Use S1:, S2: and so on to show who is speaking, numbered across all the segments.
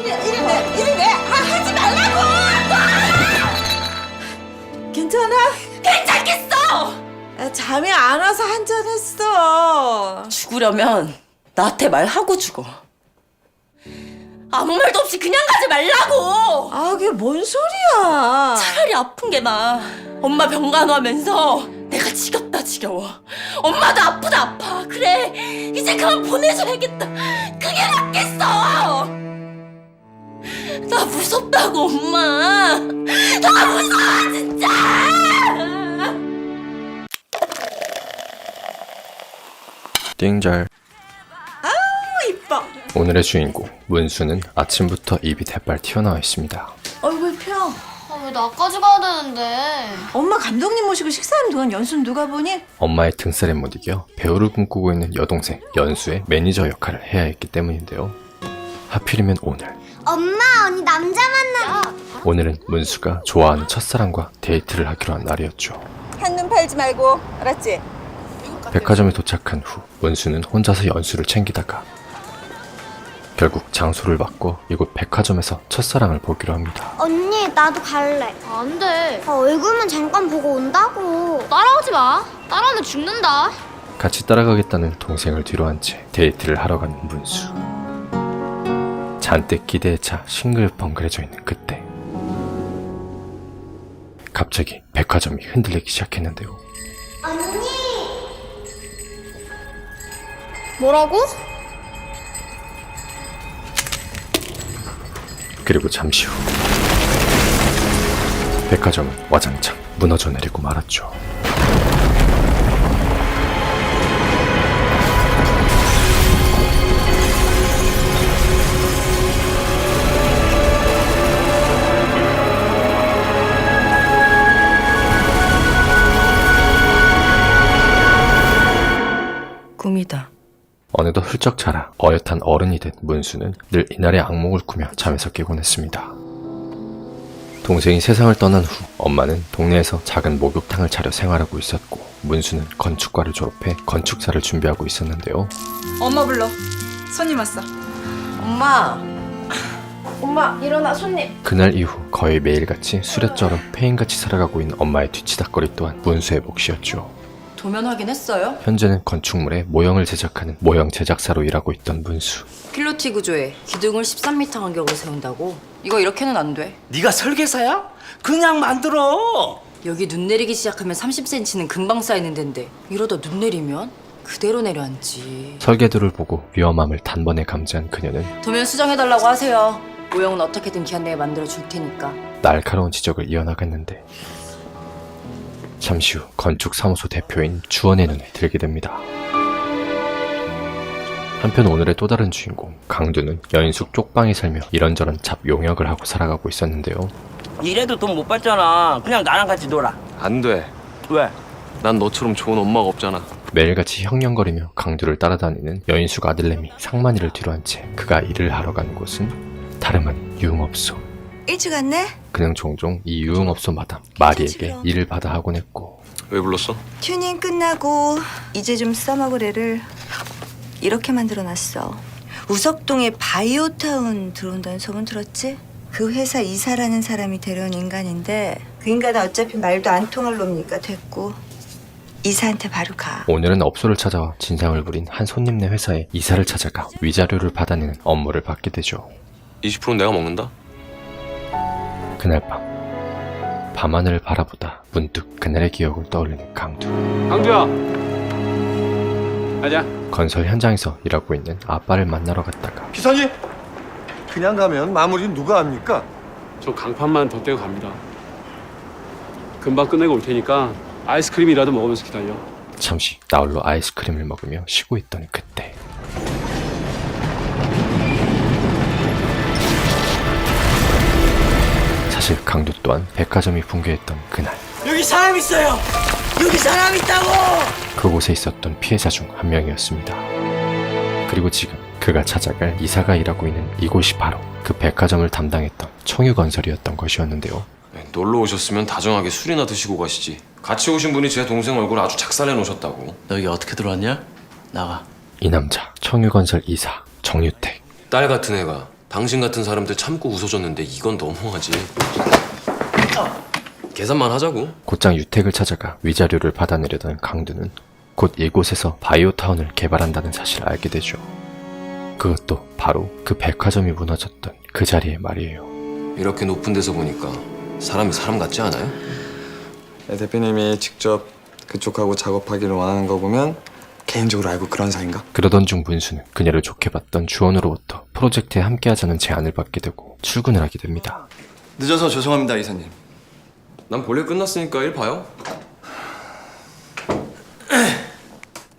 S1: 이래. 하지 말라고! 괜찮아?
S2: 괜찮겠어!
S1: 잠이 안 와서 한잔했어.
S2: 죽으려면 나한테 말하고 죽어. 아무 말도 없이 그냥 가지 말라고!
S1: 그게 뭔 소리야?
S2: 차라리 아픈 게 나아. 엄마 병간호하면서 내가 지겹다. 엄마도 아파. 그래, 이제 그만 보내줘야겠다. 그게 낫겠어! 나 무섭다고, 엄마. 나 무서워, 진짜!
S3: 띵잘.
S1: 이뻐.
S3: 오늘의 주인공 문수는 아침부터 입이 대빨 튀어나와 있습니다.
S1: 얼굴 펴.
S4: 왜 나까지 가야 되는데?
S1: 엄마 감독님 모시고 식사하는 동안 연수는 누가 보니?
S3: 엄마의 등살에 못 이겨 배우를 꿈꾸고 있는 여동생 연수의 매니저 역할을 해야 했기 때문인데요. 하필이면 오늘.
S4: 엄마, 언니 남자 만나.
S3: 오늘은 문수가 좋아하는 첫사랑과 데이트를 하기로 한 날이었죠.
S1: 한눈 팔지 말고, 알았지?
S3: 백화점에 도착한 후 문수는 혼자서 연수를 챙기다가 결국 장소를 바꿔 이곳 백화점에서 첫사랑을 보기로 합니다.
S4: 언니, 나도 갈래. 안 돼. 얼굴만 잠깐 보고 온다고. 따라오지 마. 따라오면 죽는다.
S3: 같이 따라가겠다는 동생을 뒤로 한 채 데이트를 하러 가는 문수. 잔뜩 기대에 차 싱글벙글해져 있는 그때 갑자기 백화점이 흔들리기 시작했는데요.
S4: 언니. 뭐라고?
S3: 그리고 잠시 후 백화점은 와장창 무너져 내리고 말았죠.
S2: 꿈이다.
S3: 어느덧 훌쩍 자라 어엿한 어른이 된 문수는 늘 이날의 악몽을 꾸며 잠에서 깨곤 했습니다. 동생이 세상을 떠난 후 엄마는 동네에서 작은 목욕탕을 차려 생활하고 있었고 문수는 건축과를 졸업해 건축사를 준비하고 있었는데요.
S5: 엄마 불러. 손님 왔어.
S2: 엄마, 일어나, 손님.
S3: 그날 이후 거의 매일같이 술에 쩔어 페인같이 살아가고 있는 엄마의 뒤치다꺼리 또한 문수의 몫이었죠.
S2: 도면 확인했어요?
S3: 현재는 건축물의 모형을 제작하는 모형 제작사로 일하고 있던 문수.
S2: 필로티 구조에 기둥을 13m 간격으로 세운다고? 이거 이렇게는 안 돼.
S6: 네가 설계사야? 그냥 만들어.
S2: 여기 눈 내리기 시작하면 30cm는 금방 쌓이는 데인데 이러다 눈 내리면 그대로 내려앉지.
S3: 설계도를 보고 위험함을 단번에 감지한 그녀는
S2: 도면 수정해달라고 하세요. 모형은 어떻게든 기한 내에 만들어 줄 테니까.
S3: 날카로운 지적을 이어나갔는데 잠시 후 건축사무소 대표인 주원의 눈에 들게 됩니다. 한편 오늘의 또 다른 주인공 강두는 여인숙 쪽방에 살며 이런저런 잡용역을 하고 살아가고 있었는데요.
S6: 이래도 돈 못 받잖아. 그냥 나랑 같이 놀아.
S7: 안 돼.
S6: 왜?
S7: 난 너처럼 좋은 엄마가 없잖아.
S3: 매일같이 형령거리며 강두를 따라다니는 여인숙 아들내미 상만이를 뒤로 한 채 그가 일을 하러 간 곳은 다름 아닌 유흥업소.
S1: 일찍 왔네?
S3: 그냥 종종 이 유흥업소 마담 마리에게 일을 받아 하곤 했고
S7: 왜 불렀어?
S1: 튜닝 끝나고 이제 좀 써먹으래를 이렇게 만들어놨어. 우석동에 바이오타운 들어온다는 소문 들었지? 그 회사 이사라는 사람이 데려온 인간인데 그 인간은 어차피 말도 안 통할 놈이니까 됐고 이사한테 바로 가.
S3: 오늘은 업소를 찾아와 진상을 부린 한 손님네 회사에 이사를 찾아가 위자료를 받아내는 업무를 받게 되죠.
S7: 20%는 내가 먹는다.
S3: 그날 밤하늘을 바라보다 문득 그날의 기억을 떠올리는 강두.
S8: 강두야, 가자.
S3: 건설 현장에서 일하고 있는 아빠를 만나러 갔다가
S9: 기사님! 그냥 가면 마무리 누가 합니까?
S8: 저 강판만 더 떼고 갑니다. 금방 끝내고 올 테니까 아이스크림이라도 먹으면서 기다려.
S3: 잠시 나홀로 아이스크림을 먹으며 쉬고 있던 그때 사실 강두 또한 백화점이 붕괴했던 그날
S6: 여기 사람 있어요. 여기 사람 있다고.
S3: 그곳에 있었던 피해자 중 한 명이었습니다. 그리고 지금 그가 찾아갈 이사가 일하고 있는 이곳이 바로 그 백화점을 담당했던 청유건설이었던 것이었는데요.
S7: 놀러 오셨으면 다정하게 술이나 드시고 가시지. 같이 오신 분이 제 동생 얼굴 아주 작살내 놓으셨다고.
S6: 너 여기 어떻게 들어왔냐? 나가.
S3: 이 남자 청유건설 이사 정유택.
S7: 딸 같은 애가 당신 같은 사람들 참고 웃어줬는데 이건 너무하지. 계산만 하자고.
S3: 곧장 유택을 찾아가 위자료를 받아내려던 강두는 곧 이곳에서 바이오타운을 개발한다는 사실을 알게 되죠. 그것도 바로 그 백화점이 무너졌던 그 자리에 말이에요.
S7: 이렇게 높은 데서 보니까 사람이 사람 같지 않아요?
S10: 대표님이 직접 그쪽하고 작업하기를 원하는 거 보면 개인적으로 알고 그런 사이인가?
S3: 그러던 중 문수는 그녀를 좋게 봤던 주원으로부터 프로젝트에 함께하자는 제안을 받게 되고 출근을 하게 됩니다.
S10: 늦어서 죄송합니다, 이사님.
S7: 난 볼일 끝났으니까 일 봐요.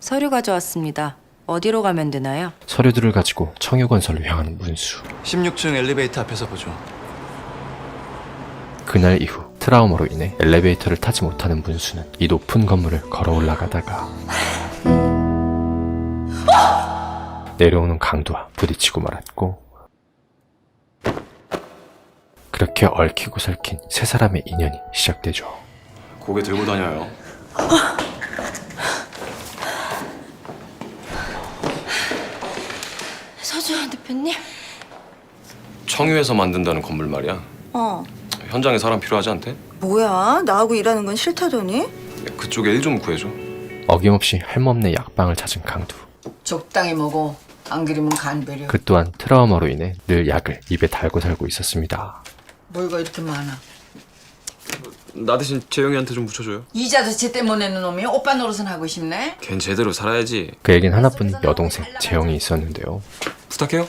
S2: 서류 가져왔습니다. 어디로 가면 되나요?
S3: 서류들을 가지고 청유건설로 향하는 문수.
S10: 16층 엘리베이터 앞에서 보죠.
S3: 그날 이후 트라우마로 인해 엘리베이터를 타지 못하는 문수는 이 높은 건물을 걸어 올라가다가 내려오는 강도와 부딪히고 말았고, 그렇게 얽히고 설킨 세 사람의 인연이 시작되죠.
S7: 고개 들고 다녀요.
S2: 서주환 대표님?
S7: 청유에서 만든다는 건물 말이야. 현장에 사람 필요하지 않대?
S1: 뭐야? 나하고 일하는 건 싫다더니?
S7: 그쪽에 일 좀 구해줘.
S3: 어김없이 할멈네 약방을 찾은 강두.
S5: 적당히 먹어. 안 그러면 간 배려.
S3: 그 또한 트라우마로 인해 늘 약을 입에 달고 살고 있었습니다.
S5: 뭐가 이렇게 많아?
S7: 나 대신 재영이한테 좀 묻혀줘요.
S5: 이자도 제때 못 내는 놈이 오빠 노릇은 하고 싶네.
S7: 걘 제대로 살아야지.
S3: 그에겐 하나뿐인 여동생 재영이 있었는데요.
S7: 부탁해요.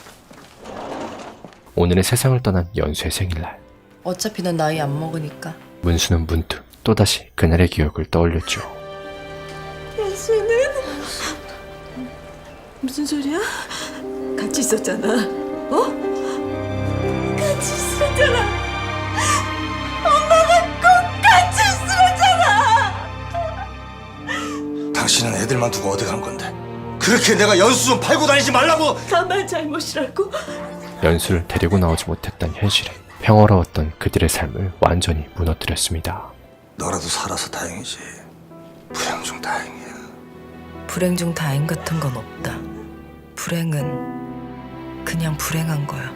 S3: 오늘은 세상을 떠난 연수의 생일날,
S2: 어차피 넌 나이 안 먹으니까.
S3: 문수는 문득 또다시 그날의 기억을 떠올렸죠.
S1: 무슨 소리야? 같이 있었잖아. 어? 같이 있었잖아. 엄마가 꼭 같이 있었잖아.
S9: 당신은 애들만 두고 어디 간 건데? 그렇게 내가 연수 좀 팔고 다니지 말라고!
S1: 나만 잘못이라고.
S3: 연수를 데리고 나오지 못했던 현실에 평화로웠던 그들의 삶을 완전히 무너뜨렸습니다.
S9: 너라도 살아서 다행이지. 불행 중 다행이야.
S2: 불행 중 다행 같은 건 없다. 불행은 그냥 불행한 거야.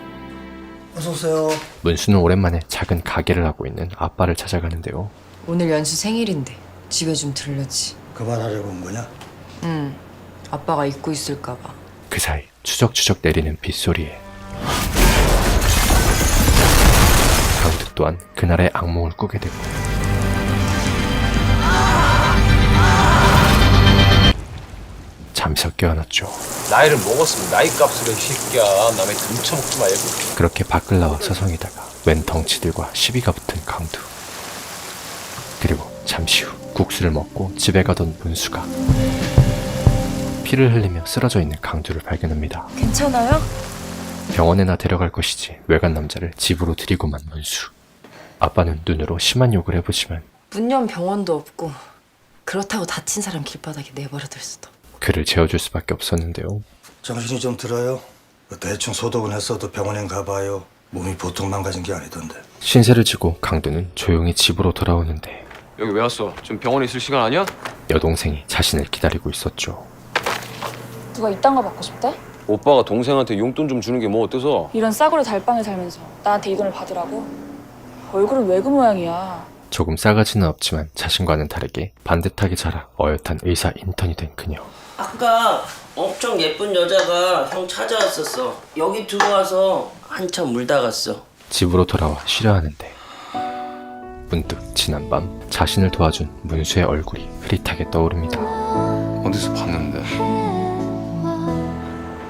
S9: 어서 오세요.
S3: 문수는 오랜만에 작은 가게를 하고 있는 아빠를 찾아가는데요.
S2: 오늘 연수 생일인데 집에 좀 들르지.
S9: 그만하려고 온 거냐?
S2: 응. 아빠가 잊고 있을까 봐.
S3: 그 사이 추적추적 내리는 빗소리에 강두 또한 그날의 악몽을 꾸게 되고, 잠시 깨어났죠.
S7: 나이를 먹었으면 나이 값을 해, 이 새끼야. 남의 등쳐먹지 말고.
S3: 그렇게 밖을 나와 서성이다가 웬 덩치들과 시비가 붙은 강두. 그리고 잠시 후 국수를 먹고 집에 가던 문수가 피를 흘리며 쓰러져 있는 강두를 발견합니다.
S2: 괜찮아요?
S3: 병원에나 데려갈 것이지 외간 남자를 집으로 들이고만 문수. 아빠는 눈으로 심한 욕을 해보지만
S2: 문 연 병원도 없고 그렇다고 다친 사람 길바닥에 내버려둘 수도.
S3: 그를 재워줄 수밖에 없었는데요.
S9: 정신이 좀 들어요? 대충 소독은 했어도 병원엔 가봐요. 몸이 보통 망가진 게 아니던데.
S3: 신세를 지고 강두는 조용히 집으로 돌아오는데
S7: 여기 왜 왔어? 지금 병원에 있을 시간 아니야?
S3: 여동생이 자신을 기다리고 있었죠.
S11: 누가 이딴 거 받고 싶대?
S7: 오빠가 동생한테 용돈 좀 주는 게 뭐 어때서?
S11: 이런 싸구려 달빵에 살면서 나한테 이 돈을 받으라고? 얼굴은 왜 그 모양이야?
S3: 조금 싸가지는 없지만 자신과는 다르게 반듯하게 자라 어엿한 의사 인턴이 된 그녀.
S6: 아까 엄청 예쁜 여자가 형 찾아왔었어. 여기 들어와서 한참 울다 갔어.
S3: 집으로 돌아와 쉬려 하는데 문득 지난밤 자신을 도와준 문수의 얼굴이 흐릿하게 떠오릅니다.
S7: 어디서 봤는데?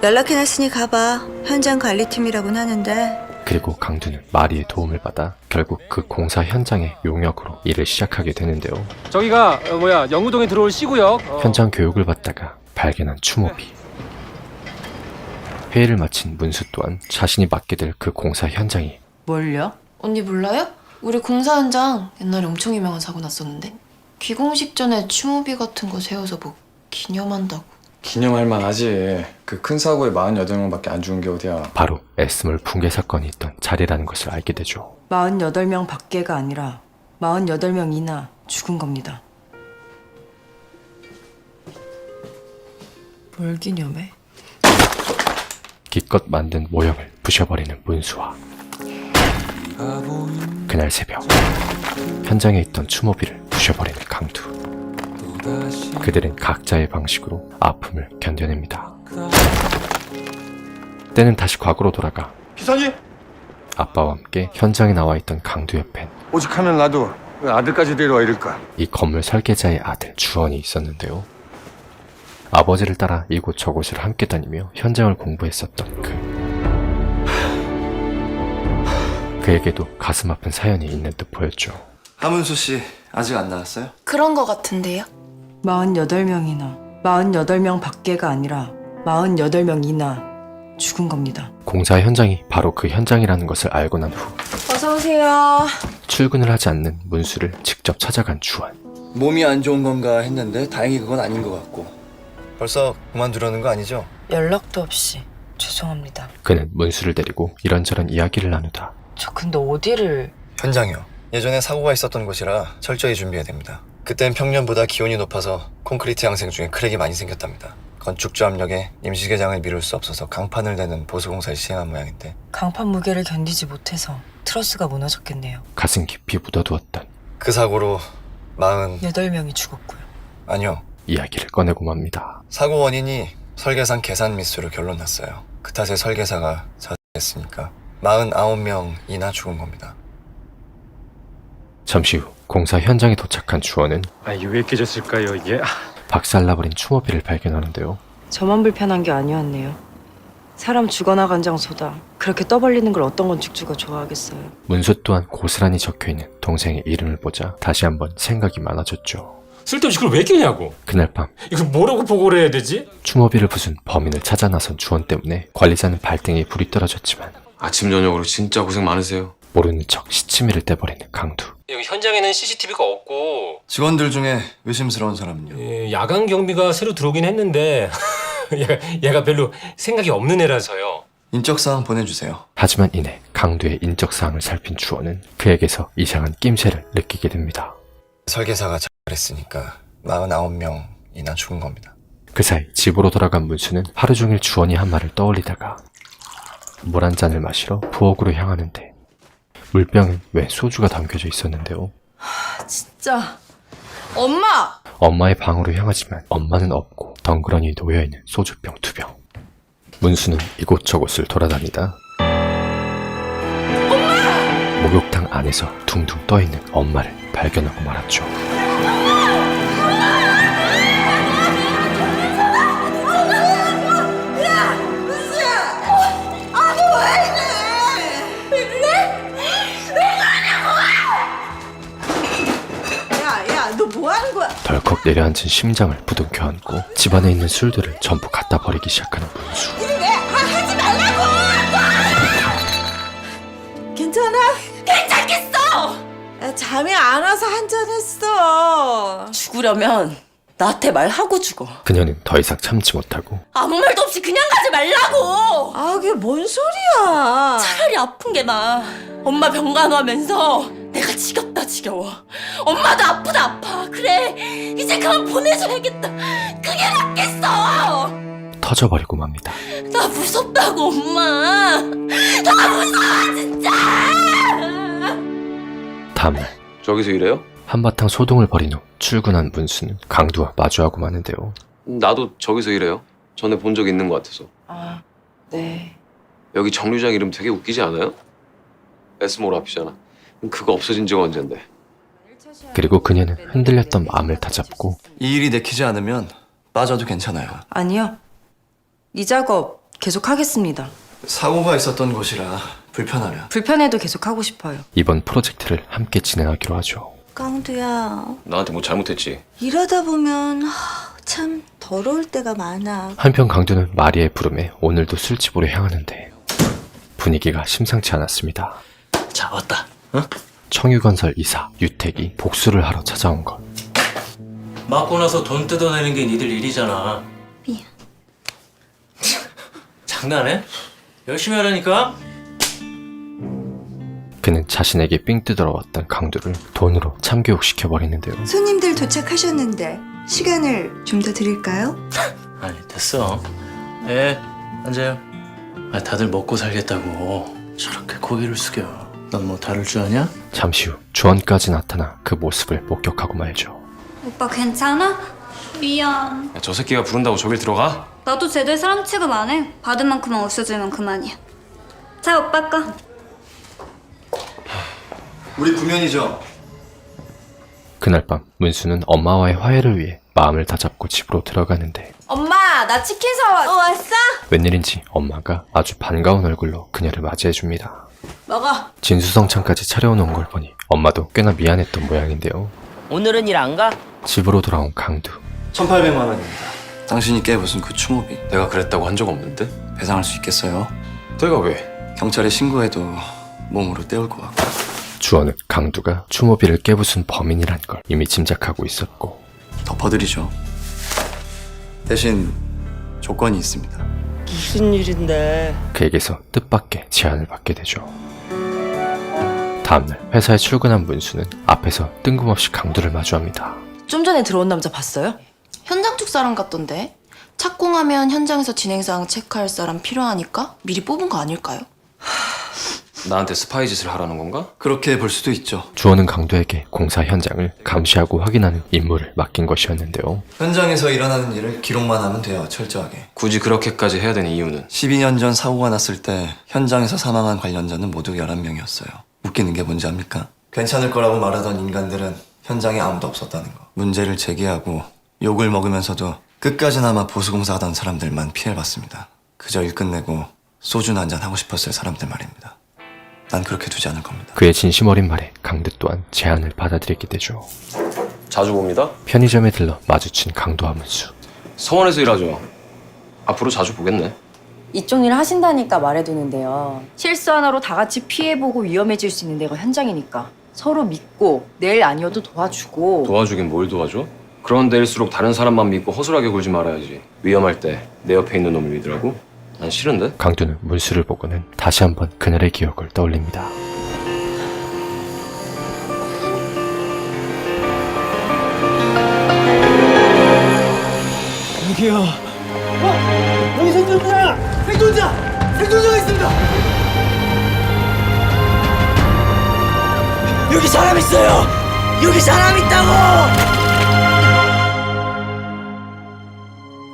S1: 연락해놨으니 가봐. 현장 관리팀이라고는 하는데.
S3: 그리고 강두는 마리의 도움을 받아 결국 그 공사 현장의 용역으로 일을 시작하게 되는데요.
S8: 저기가 영우동에 들어올 C구역.
S3: 현장 교육을 받다가 발견한 추모비. 회의를 마친 문수 또한 자신이 맡게 될 그 공사 현장이
S2: 뭘요?
S11: 언니 몰라요? 우리 공사 현장 옛날에 엄청 유명한 사고 났었는데 귀공식 전에 추모비 같은 거 세워서 뭐 기념한다고.
S10: 기념할 만하지. 그 큰 사고에 48명밖에 안 죽은 게 어디야.
S3: 바로 에스몰 붕괴 사건이 있던 자리라는 것을 알게 되죠.
S2: 48명 밖에가 아니라 48명이나 죽은 겁니다. 뭘 기념해?
S3: 기껏 만든 모형을 부셔버리는 문수와 그날 새벽 현장에 있던 추모비를 부셔버리는 강두. 그들은 각자의 방식으로 아픔을 견뎌냅니다. 때는 다시 과거로 돌아가
S9: 기사님!
S3: 아빠와 함께 현장에 나와 있던 강두 옆엔
S9: 오직하면 나도 아들까지 데려와 이럴까?
S3: 이 건물 설계자의 아들 주원이 있었는데요. 아버지를 따라 이곳저곳을 함께 다니며 현장을 공부했었던 그에게도 가슴 아픈 사연이 있는 듯 보였죠.
S10: 하문수 씨 아직 안 나왔어요?
S11: 그런 거 같은데요?
S2: 48명이나 48명 밖에가 아니라 48명이나 죽은 겁니다.
S3: 공사 현장이 바로 그 현장이라는 것을 알고 난 후
S2: 어서 오세요.
S3: 출근을 하지 않는 문수를 직접 찾아간 주원.
S10: 몸이 안 좋은 건가 했는데 다행히 그건 아닌 것 같고. 벌써 그만두려는 거 아니죠?
S2: 연락도 없이 죄송합니다.
S3: 그는 문수를 데리고 이런저런 이야기를 나누다
S2: 저 근데 어디를...
S10: 현장이요. 예전에 사고가 있었던 곳이라 철저히 준비해야 됩니다. 그땐 평년보다 기온이 높아서 콘크리트 양생 중에 크랙이 많이 생겼답니다. 건축주 압력에 임시 개장을 미룰 수 없어서 강판을 대는 보수공사를 시행한 모양인데
S2: 강판 무게를 견디지 못해서 트러스가 무너졌겠네요.
S3: 가슴 깊이 묻어두었던
S10: 그 사고로
S2: 8명이 죽었고요.
S10: 아니요.
S3: 이야기를 꺼내고 맙니다.
S10: 사고 원인이 설계상 계산 미스로 결론 났어요. 그 탓에 설계사가 자살했으니까 49명이나 죽은 겁니다.
S3: 잠시 후 공사 현장에 도착한 주원은
S8: 이게 왜 깨졌을까요 이게?
S3: 박살나버린 추모비를 발견하는데요.
S2: 저만 불편한 게 아니었네요. 사람 죽어나간 장소다. 그렇게 떠벌리는 걸 어떤 건축주가 좋아하겠어요.
S3: 문수 또한 고스란히 적혀있는 동생의 이름을 보자 다시 한번 생각이 많아졌죠.
S12: 쓸데없이 그걸 왜 끼냐고.
S3: 그날 밤
S12: 이걸 뭐라고 보고를 해야 되지?
S3: 추모비를 부순 범인을 찾아 나선 주원 때문에 관리자는 발등에 불이 떨어졌지만
S7: 아침 저녁으로 진짜 고생 많으세요.
S3: 모르는 척 시치미를 떼버리는 강두.
S12: 여기 현장에는 CCTV가 없고
S10: 직원들 중에 의심스러운 사람은요?
S12: 야간 경비가 새로 들어오긴 했는데 얘가 별로 생각이 없는 애라서요.
S10: 인적사항 보내주세요.
S3: 하지만 이내 강두의 인적사항을 살핀 주원은 그에게서 이상한 낌새를 느끼게 됩니다.
S10: 설계사가 자살했으니까 49명이나 죽은 겁니다.
S3: 그 사이 집으로 돌아간 문수는 하루 종일 주원이 한 말을 떠올리다가 물 한 잔을 마시러 부엌으로 향하는데 물병엔 왜 소주가 담겨져 있었는데요.
S2: 진짜... 엄마!
S3: 엄마의 방으로 향하지만 엄마는 없고 덩그러니 놓여있는 소주병 2병. 문수는 이곳저곳을 돌아다니다 목욕탕 안에서 둥둥 떠있는 엄마를 발견하고 말았죠.
S5: 너 뭐 하는 거야?
S3: 덜컥 내려앉은 심장을 부둥켜 안고 집안에 있는 술들을 전부 갖다 버리기 시작하는 문수.
S5: 하지 말라고! 괜찮아?
S2: 괜찮겠어!
S5: 잠이 안 와서 한잔했어.
S2: 죽으려면 나한테 말하고 죽어.
S3: 그녀는 더 이상 참지 못하고
S2: 아무 말도 없이 그냥 가지 말라고!
S5: 그게 뭔 소리야?
S2: 차라리 아픈 게 나아. 엄마 병간호하면서 내가 지겹다 지겨워. 엄마도 아프다 아파. 그래 이제 그만 보내줘야겠다. 그게 낫겠어.
S3: 터져버리고 맙니다.
S2: 나 무섭다고 엄마. 나 무서워 진짜.
S3: 다음날
S7: 저기서 일해요?
S3: 한바탕 소동을 벌인 후 출근한 문수는 강두와 마주하고 마는데요.
S7: 나도 저기서 일해요. 전에 본 적 있는 것 같아서.
S2: 아, 네.
S7: 여기 정류장 이름 되게 웃기지 않아요? 에스모로 앞이잖아. 그거 없어진 지가 언젠데.
S3: 그리고 그녀는 흔들렸던 마음을 다잡고
S10: 이 일이 내키지 않으면 빠져도 괜찮아요.
S2: 아니요. 이 작업 계속 하겠습니다.
S10: 사고가 있었던 곳이라 불편하면.
S2: 불편해도 계속 하고 싶어요.
S3: 이번 프로젝트를 함께 진행하기로 하죠.
S1: 깡두야,
S7: 나한테 뭐 잘못했지?
S1: 일하다 보면 참 더러울 때가 많아.
S3: 한편 강두는 마리의 부름에 오늘도 술집으로 향하는데 분위기가 심상치 않았습니다.
S6: 자, 왔다.
S3: 청유건설 이사 유택이 복수를 하러 찾아온 것.
S6: 맞고 나서 돈 뜯어내는 게 니들 일이잖아.
S1: 미안.
S6: 장난해? 열심히 하라니까?
S3: 그는 자신에게 삥 뜯으러 왔던 강두를 돈으로 참교육시켜버리는데요.
S1: 손님들 도착하셨는데 시간을 좀 더 드릴까요?
S6: 아니, 됐어. 예, 앉아요.
S13: 다들 먹고 살겠다고 저렇게 고개를 숙여. 넌 뭐 다를 줄 아냐?
S3: 잠시 후 주원까지 나타나 그 모습을 목격하고 말죠.
S4: 오빠 괜찮아? 미안.
S7: 야, 저 새끼가 부른다고 저길 들어가?
S4: 나도 쟤들 사람 취급 안 해. 받은 만큼만 없어주면 그만이야. 자, 오빠 거.
S10: 우리 구면이죠.
S3: 그날 밤 문수는 엄마와의 화해를 위해 마음을 다잡고 집으로 들어가는데
S2: 엄마, 나 치킨 사왔어.
S1: 왔어?
S3: 웬일인지 엄마가 아주 반가운 얼굴로 그녀를 맞이해줍니다.
S2: 먹어.
S3: 진수성찬까지 차려놓은 걸 보니 엄마도 꽤나 미안했던 모양인데요.
S6: 오늘은 일 안 가?
S3: 집으로 돌아온 강두.
S10: 1,800만 원입니다. 당신이 깨부순 그 추모비
S7: 내가 그랬다고 한 적 없는데?
S10: 배상할 수 있겠어요?
S7: 내가 왜?
S10: 경찰에 신고해도 몸으로 때울 것 같고.
S3: 주원은 강두가 추모비를 깨부순 범인이란 걸 이미 짐작하고 있었고
S10: 덮어드리죠. 대신 조건이 있습니다.
S6: 무슨 일인데?
S3: 그에게서 뜻밖의 제안을 받게 되죠. 다음날 회사에 출근한 문수는 앞에서 뜬금없이 강두를 마주합니다.
S2: 좀 전에 들어온 남자 봤어요?
S11: 현장 쪽 사람 같던데. 착공하면 현장에서 진행사항 체크할 사람 필요하니까 미리 뽑은 거 아닐까요?
S7: 나한테 스파이 짓을 하라는 건가?
S10: 그렇게 볼 수도 있죠.
S3: 주원은 강두에게 공사 현장을 감시하고 확인하는 임무를 맡긴 것이었는데요.
S10: 현장에서 일어나는 일을 기록만 하면 돼요. 철저하게.
S7: 굳이 그렇게까지 해야 되는 이유는?
S10: 12년 전 사고가 났을 때 현장에서 사망한 관련자는 모두 11명이었어요. 웃기는 게 뭔지 압니까? 괜찮을 거라고 말하던 인간들은 현장에 아무도 없었다는 거. 문제를 제기하고 욕을 먹으면서도 끝까지나마 보수공사 하던 사람들만 피해를 봤습니다. 그저 일 끝내고 소주나 한잔 하고 싶었을 사람들 말입니다. 난 그렇게 두지 않을 겁니다.
S3: 그의 진심 어린 말에 강두 또한 제안을 받아들이게 되죠.
S7: 자주 봅니다.
S3: 편의점에 들러 마주친 강두와 문수.
S7: 서원에서 일하죠. 앞으로 자주 보겠네.
S2: 이쪽 일을 하신다니까 말해두는데요. 실수 하나로 다 같이 피해보고 위험해질 수 있는 데가 현장이니까 서로 믿고 내일 아니어도 도와주고.
S7: 도와주긴 뭘 도와줘? 그런 데일수록 다른 사람만 믿고 허술하게 굴지 말아야지. 위험할 때 내 옆에 있는 놈을 믿으라고? 난 싫은데?
S3: 강두는 문수를 보고는 다시 한번 그날의 기억을 떠올립니다.
S9: 여기요. 여기 생존자! 생존자! 생존자가 있습니다!
S6: 여기 사람 있어요! 여기 사람 있다고!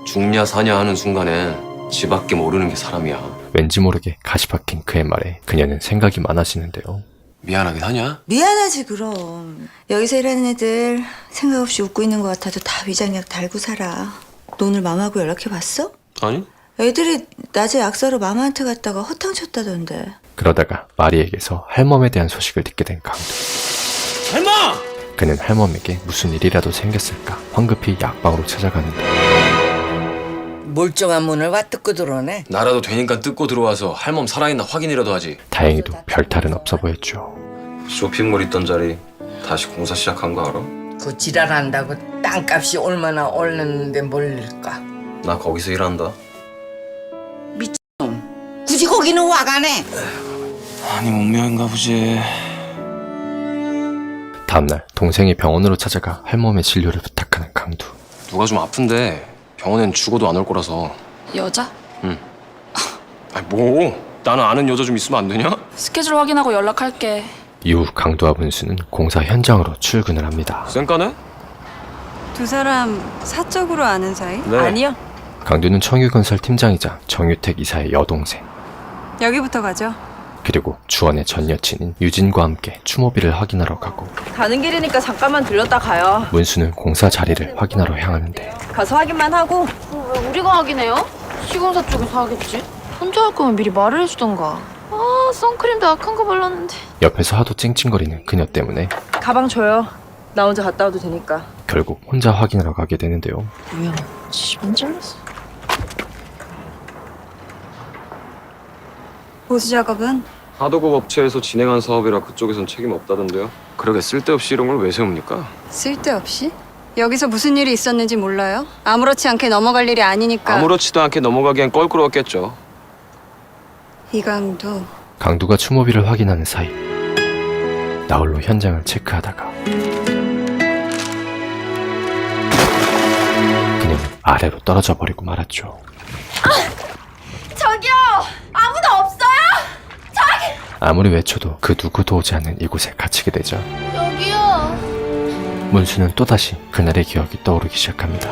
S7: 죽냐 사냐 하는 순간엔 지 밖에 모르는 게 사람이야.
S3: 왠지 모르게 가시 박힌 그의 말에 그녀는 생각이 많아지는데요.
S7: 미안하긴 하냐?
S1: 미안하지 그럼. 여기서 일하는 애들 생각 없이 웃고 있는 것 같아도 다 위장약 달고 살아. 너 오늘 맘하고 연락해봤어?
S7: 아니?
S1: 애들이 낮에 약사로 마마한테 갔다가 허탕 쳤다던데.
S3: 그러다가 마리에게서 할멈에 대한 소식을 듣게 된 강두.
S6: 할멈!
S3: 그는 할멈에게 무슨 일이라도 생겼을까 황급히 약방으로 찾아가는데
S6: 멀쩡한 문을 와 뜯고 들어오네.
S7: 나라도 되니까 뜯고 들어와서 할멈 살아있나 확인이라도 하지.
S3: 다행히도 별탈은 없어 보였죠.
S7: 쇼핑몰 있던 자리 다시 공사 시작한 거 알아?
S6: 그 지랄한다고 땅값이 얼마나 오르는데 몰릴까?
S7: 나 거기서 일한다.
S6: 굳이 거기는 와가네.
S7: 아니 운명인가 보지.
S3: 다음날 동생이 병원으로 찾아가 할멈의 진료를 부탁하는 강두.
S7: 누가 좀 아픈데 병원엔 죽어도 안 올 거라서.
S11: 여자?
S7: 응. 아니 뭐? 나는 아는 여자 좀 있으면 안 되냐?
S11: 스케줄 확인하고 연락할게.
S3: 이후 강두와 문수는 공사 현장으로 출근을 합니다.
S7: 쌩까네?
S1: 두 사람 사적으로 아는 사이?
S7: 네.
S2: 아니요.
S3: 강두는 청유건설 팀장이자 정유택 이사의 여동생.
S1: 여기부터 가죠.
S3: 그리고 주원의 전 여친인 유진과 함께 추모비를 확인하러 가고
S2: 가는 길이니까 잠깐만 들렀다 가요.
S3: 문수는 공사 자리를 확인하러 향하는데
S2: 가서 확인만 하고.
S11: 왜 우리가 확인해요? 시공사 쪽에서 하겠지. 혼자 할 거면 미리 말을 해주던가. 아, 선크림도 악한 거 발랐는데.
S3: 옆에서 하도 찡찡거리는 그녀 때문에
S2: 가방 줘요. 나 혼자 갔다 와도 되니까.
S3: 결국 혼자 확인하러 가게 되는데요.
S11: 뭐야, 집안 잘랐어.
S1: 보수 작업은?
S7: 하도급 업체에서 진행한 사업이라 그쪽에선 책임 없다던데요. 그러게 쓸데없이 이런 걸 왜 세웁니까?
S1: 쓸데없이? 여기서 무슨 일이 있었는지 몰라요? 아무렇지 않게 넘어갈 일이 아니니까.
S7: 아무렇지도 않게 넘어가기엔 껄끄러웠겠죠.
S1: 이강도.
S3: 강두가 추모비를 확인하는 사이 나홀로 현장을 체크하다가 그녀는 아래로 떨어져 버리고 말았죠.
S2: 저기요! 아무
S3: 아무리 외쳐도 그 누구도 오지 않는 이곳에 갇히게 되죠.
S4: 여기요.
S3: 문수는 또다시 그날의 기억이 떠오르기 시작합니다.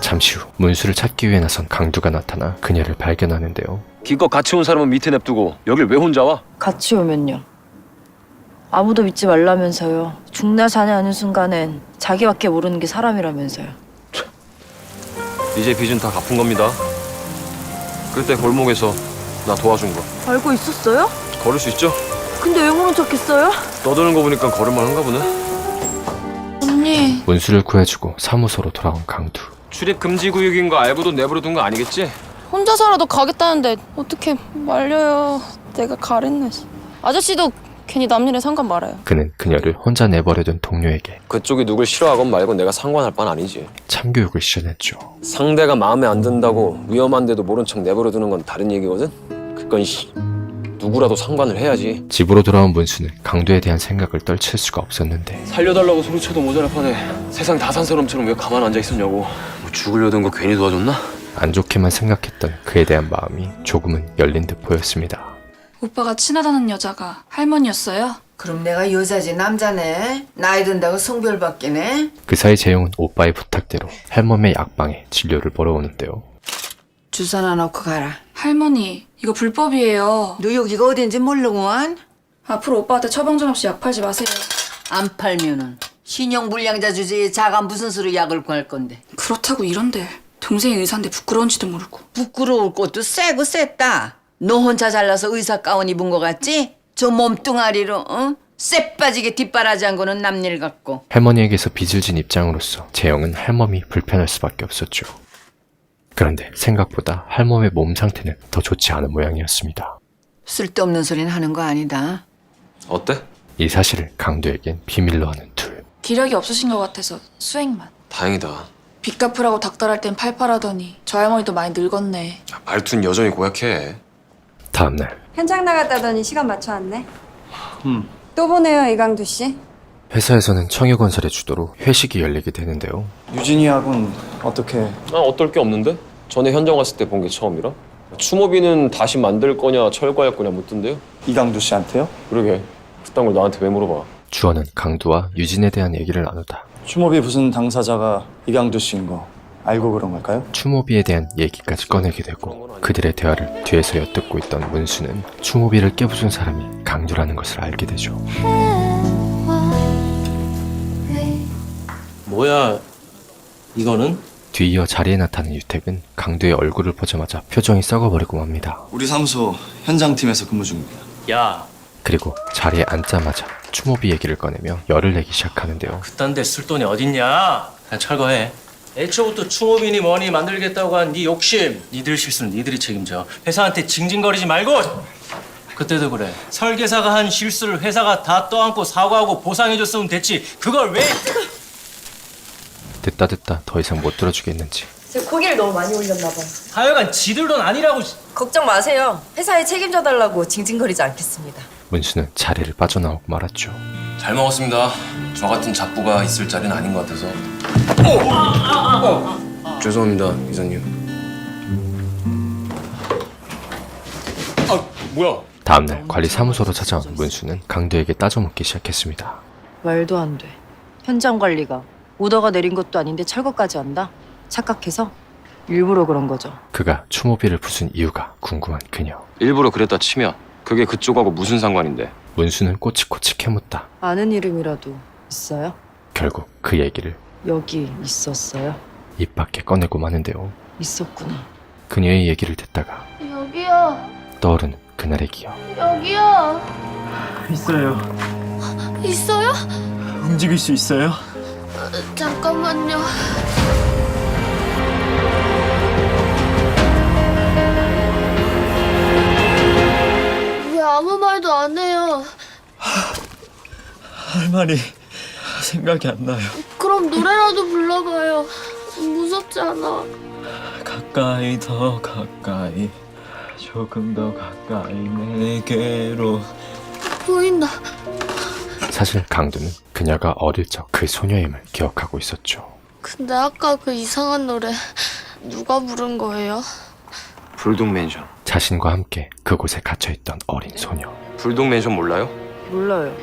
S3: 잠시 후 문수를 찾기 위해 나선 강두가 나타나 그녀를 발견하는데요.
S7: 기껏 같이 온 사람은 밑에 냅두고 여길 왜 혼자 와?
S2: 같이 오면요. 아무도 믿지 말라면서요. 죽나 사냐 하는 순간엔 자기밖에 모르는 게 사람이라면서요.
S7: 이제 빚은 다 갚은 겁니다. 그때 골목에서 나 도와준 거
S2: 알고 있었어요?
S7: 걸을 수 있죠?
S2: 근데 왜 모른 척했어요?
S7: 떠드는 거 보니까 걸을만 한가 보네.
S11: 언니.
S3: 문수를 구해주고 사무소로 돌아온 강두.
S7: 출입 금지 구역인 거 알고도 내버려둔 거 아니겠지?
S11: 혼자서라도 가겠다는데 어떻게 말려요. 내가 가랬네. 아저씨도 괜히 남일에 상관 말아요.
S3: 그는 그녀를 혼자 내버려둔 동료에게
S7: 그쪽이 누굴 싫어하건 말건 내가 상관할 바는 아니지.
S3: 참교육을 시전했죠.
S7: 상대가 마음에 안 든다고 위험한데도 모른 척 내버려두는 건 다른 얘기거든? 그건 누구라도 상관을 해야지.
S3: 집으로 돌아온 문수는 강두에 대한 생각을 떨칠 수가 없었는데
S7: 살려달라고 소리쳐도 모자랄 판에 세상 다 산 사람처럼 왜 가만 앉아 있었냐고. 뭐 죽으려던 거 괜히 도와줬나?
S3: 안 좋게만 생각했던 그에 대한 마음이 조금은 열린 듯 보였습니다.
S14: 오빠가 친하다는 여자가 할머니였어요?
S5: 그럼 내가 여자지 남자네. 나이 든다고 성별 바뀌네.
S3: 그 사이 재용은 오빠의 부탁대로 할멈의 약방에 진료를 보러 오는데요.
S5: 주사나 넣고 가라.
S14: 할머니, 이거 불법이에요.
S5: 너 여기가 어딘지 모르구만.
S14: 앞으로 오빠한테 처방전 없이 약 팔지 마세요.
S5: 안 팔면은 신용 불량자 주제에 자가 무슨 수로 약을 구할 건데.
S14: 그렇다고 이런데 동생이 의사인데 부끄러운지도 모르고.
S5: 부끄러울 것도 세고 셌다. 너 혼자 잘나서 의사 가운 입은 거 같지? 저 몸뚱아리로 쎄 빠지게 뒷바라지 한 거는 남일 같고.
S3: 할머니에게서 빚을 진 입장으로서 재영은 할멈이 불편할 수밖에 없었죠. 그런데 생각보다 할멈의 몸 상태는 더 좋지 않은 모양이었습니다.
S5: 쓸데없는 소리는 하는 거 아니다.
S7: 어때?
S3: 이 사실을 강두에겐 비밀로 하는 둘.
S14: 기력이 없으신 것 같아서 수액만.
S7: 다행이다.
S14: 빚 갚으라고 닥달할 땐 팔팔하더니 저 할머니도 많이 늙었네.
S7: 말투는 여전히 고약해.
S3: 다음날
S15: 현장 나갔다더니 시간 맞춰 왔네. 또 보네요, 이강두 씨.
S3: 회사에서는 청유건설의 주도로 회식이 열리게 되는데요.
S10: 유진이하고는 어떻게?
S7: 나 어떨 게 없는데? 전에 현장 왔을 때 본 게 처음이라. 추모비는 다시 만들 거냐 철거할 거냐 묻던데요?
S10: 이강두 씨한테요?
S7: 그러게. 그딴 걸 나한테 왜 물어봐?
S3: 주원은 강두와 유진에 대한 얘기를 나누다
S10: 추모비 부순 당사자가 이강두 씨인 거 알고 그런 걸까요?
S3: 추모비에 대한 얘기까지 꺼내게 되고 그들의 대화를 뒤에서 엿듣고 있던 문수는 추모비를 깨부순 사람이 강두라는 것을 알게 되죠.
S13: 뭐야 이거는?
S3: 뒤이어 자리에 나타난 유택은 강두의 얼굴을 보자마자 표정이 썩어버리고 맙니다.
S10: 우리 사무소 현장팀에서 근무 중입니다.
S13: 야
S3: 그리고 자리에 앉자마자 추모비 얘기를 꺼내며 열을 내기 시작하는데요.
S13: 그딴 데 쓸 돈이 어딨냐? 그냥 철거해. 애초부터 추모비니 뭐니 만들겠다고 한 네 욕심, 니들 실수는 니들이 책임져. 회사한테 징징거리지 말고. 그때도 그래. 설계사가 한 실수를 회사가 다 떠안고 사과하고 보상해줬으면 됐지. 그걸 왜?
S3: 듣다 더 이상 못 들어주겠는지
S2: 제가 고기를 너무 많이 올렸나 봐요.
S13: 하여간 지들 돈 아니라고.
S2: 걱정 마세요. 회사에 책임져 달라고 징징거리지 않겠습니다.
S3: 문수는 자리를 빠져나오고 말았죠.
S7: 잘 먹었습니다. 저 같은 잡부가 있을 자리는 아닌 것 같아서. 죄송합니다, 이사님. 뭐야?
S3: 다음날 관리 사무소로 찾아온 문수는 강두에게 따져묻기 시작했습니다.
S2: 말도 안 돼. 현장 관리가 오더가 내린 것도 아닌데 철거까지 한다? 착각해서? 일부러 그런 거죠.
S3: 그가 추모비를 부순 이유가 궁금한 그녀.
S7: 일부러 그랬다 치면 그게 그쪽하고 무슨 상관인데?
S3: 문수는 꼬치꼬치 캐묻다
S2: 아는 이름이라도 있어요?
S3: 결국 그 얘기를
S2: 여기 있었어요?
S3: 입 밖에 꺼내고 마는데요.
S2: 있었구나.
S3: 그녀의 얘기를 듣다가
S4: 여기요.
S3: 떠오르는 그날의 기억.
S4: 여기요.
S8: 있어요.
S4: 있어요?
S8: 움직일 수 있어요?
S4: 잠깐만요. 왜 아무 말도 안 해요?
S8: 할머니 생각이 안 나요.
S4: 그럼 노래라도 불러봐요. 무섭잖아.
S8: 가까이 더 가까이 조금 더 가까이 내게로.
S4: 보인다.
S3: 사실 강두는 그녀가 어릴 적 그 소녀임을 기억하고 있었죠.
S2: 그
S4: 근데 아까 그 이상한 노래 누가 부른 거예요?
S7: 불독맨션.
S3: 자신과 함께 그곳에 갇혀있던 어린 소녀.
S7: 불독맨션 몰라요?
S11: 몰라요.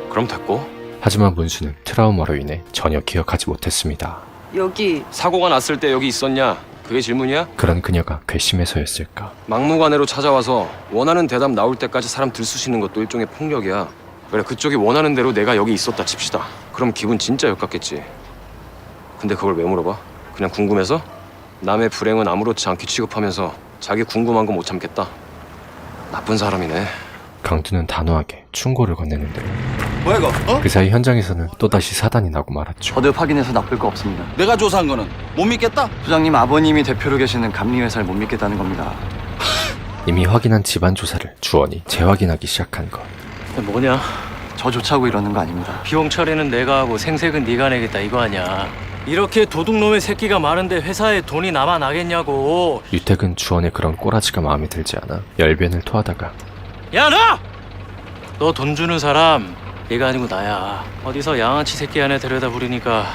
S7: 그럼 됐고.
S3: 하지만 문수는 트라우마로 인해 전혀 기억하지 못했습니다.
S11: 여기
S7: 사고가 났을 때 여기 있었냐? 그게 질문이야?
S3: 그런 그녀가 괘씸해서였을까?
S7: 막무가내로 찾아와서 원하는 대답 나올 때까지 사람 들쑤시는 것도 일종의 폭력이야. 그래, 그쪽이 원하는 대로 내가 여기 있었다 칩시다. 그럼 기분 진짜 역같겠지. 근데 그걸 왜 물어봐? 그냥 궁금해서? 남의 불행은 아무렇지 않게 취급하면서 자기 궁금한 거 못 참겠다. 나쁜 사람이네.
S3: 강두는 단호하게 충고를 건네는데
S16: 뭐야 이거? 어?
S3: 그 사이 현장에서는 또다시 사단이 나고 말았죠.
S10: 거듭 확인해서 나쁠 거 없습니다.
S16: 내가 조사한 거는 못 믿겠다?
S10: 부장님 아버님이 대표로 계시는 감리회사를 못 믿겠다는 겁니다.
S3: 이미 확인한 집안 조사를 주원이 재확인하기 시작한 것.
S13: 뭐냐?
S10: 저 좋자고 이러는 거 아닙니다.
S13: 비용 처리는 내가 하고 생색은 네가 내겠다 이거 아니야. 이렇게 도둑놈의 새끼가 많은데 회사에 돈이 남아나겠냐고.
S3: 유택은 주원의 그런 꼬라지가 마음에 들지 않아 열변을 토하다가
S13: 야 너! 너 돈 주는 사람 얘가 아니고 나야. 어디서 양아치 새끼 하나 데려다 부리니까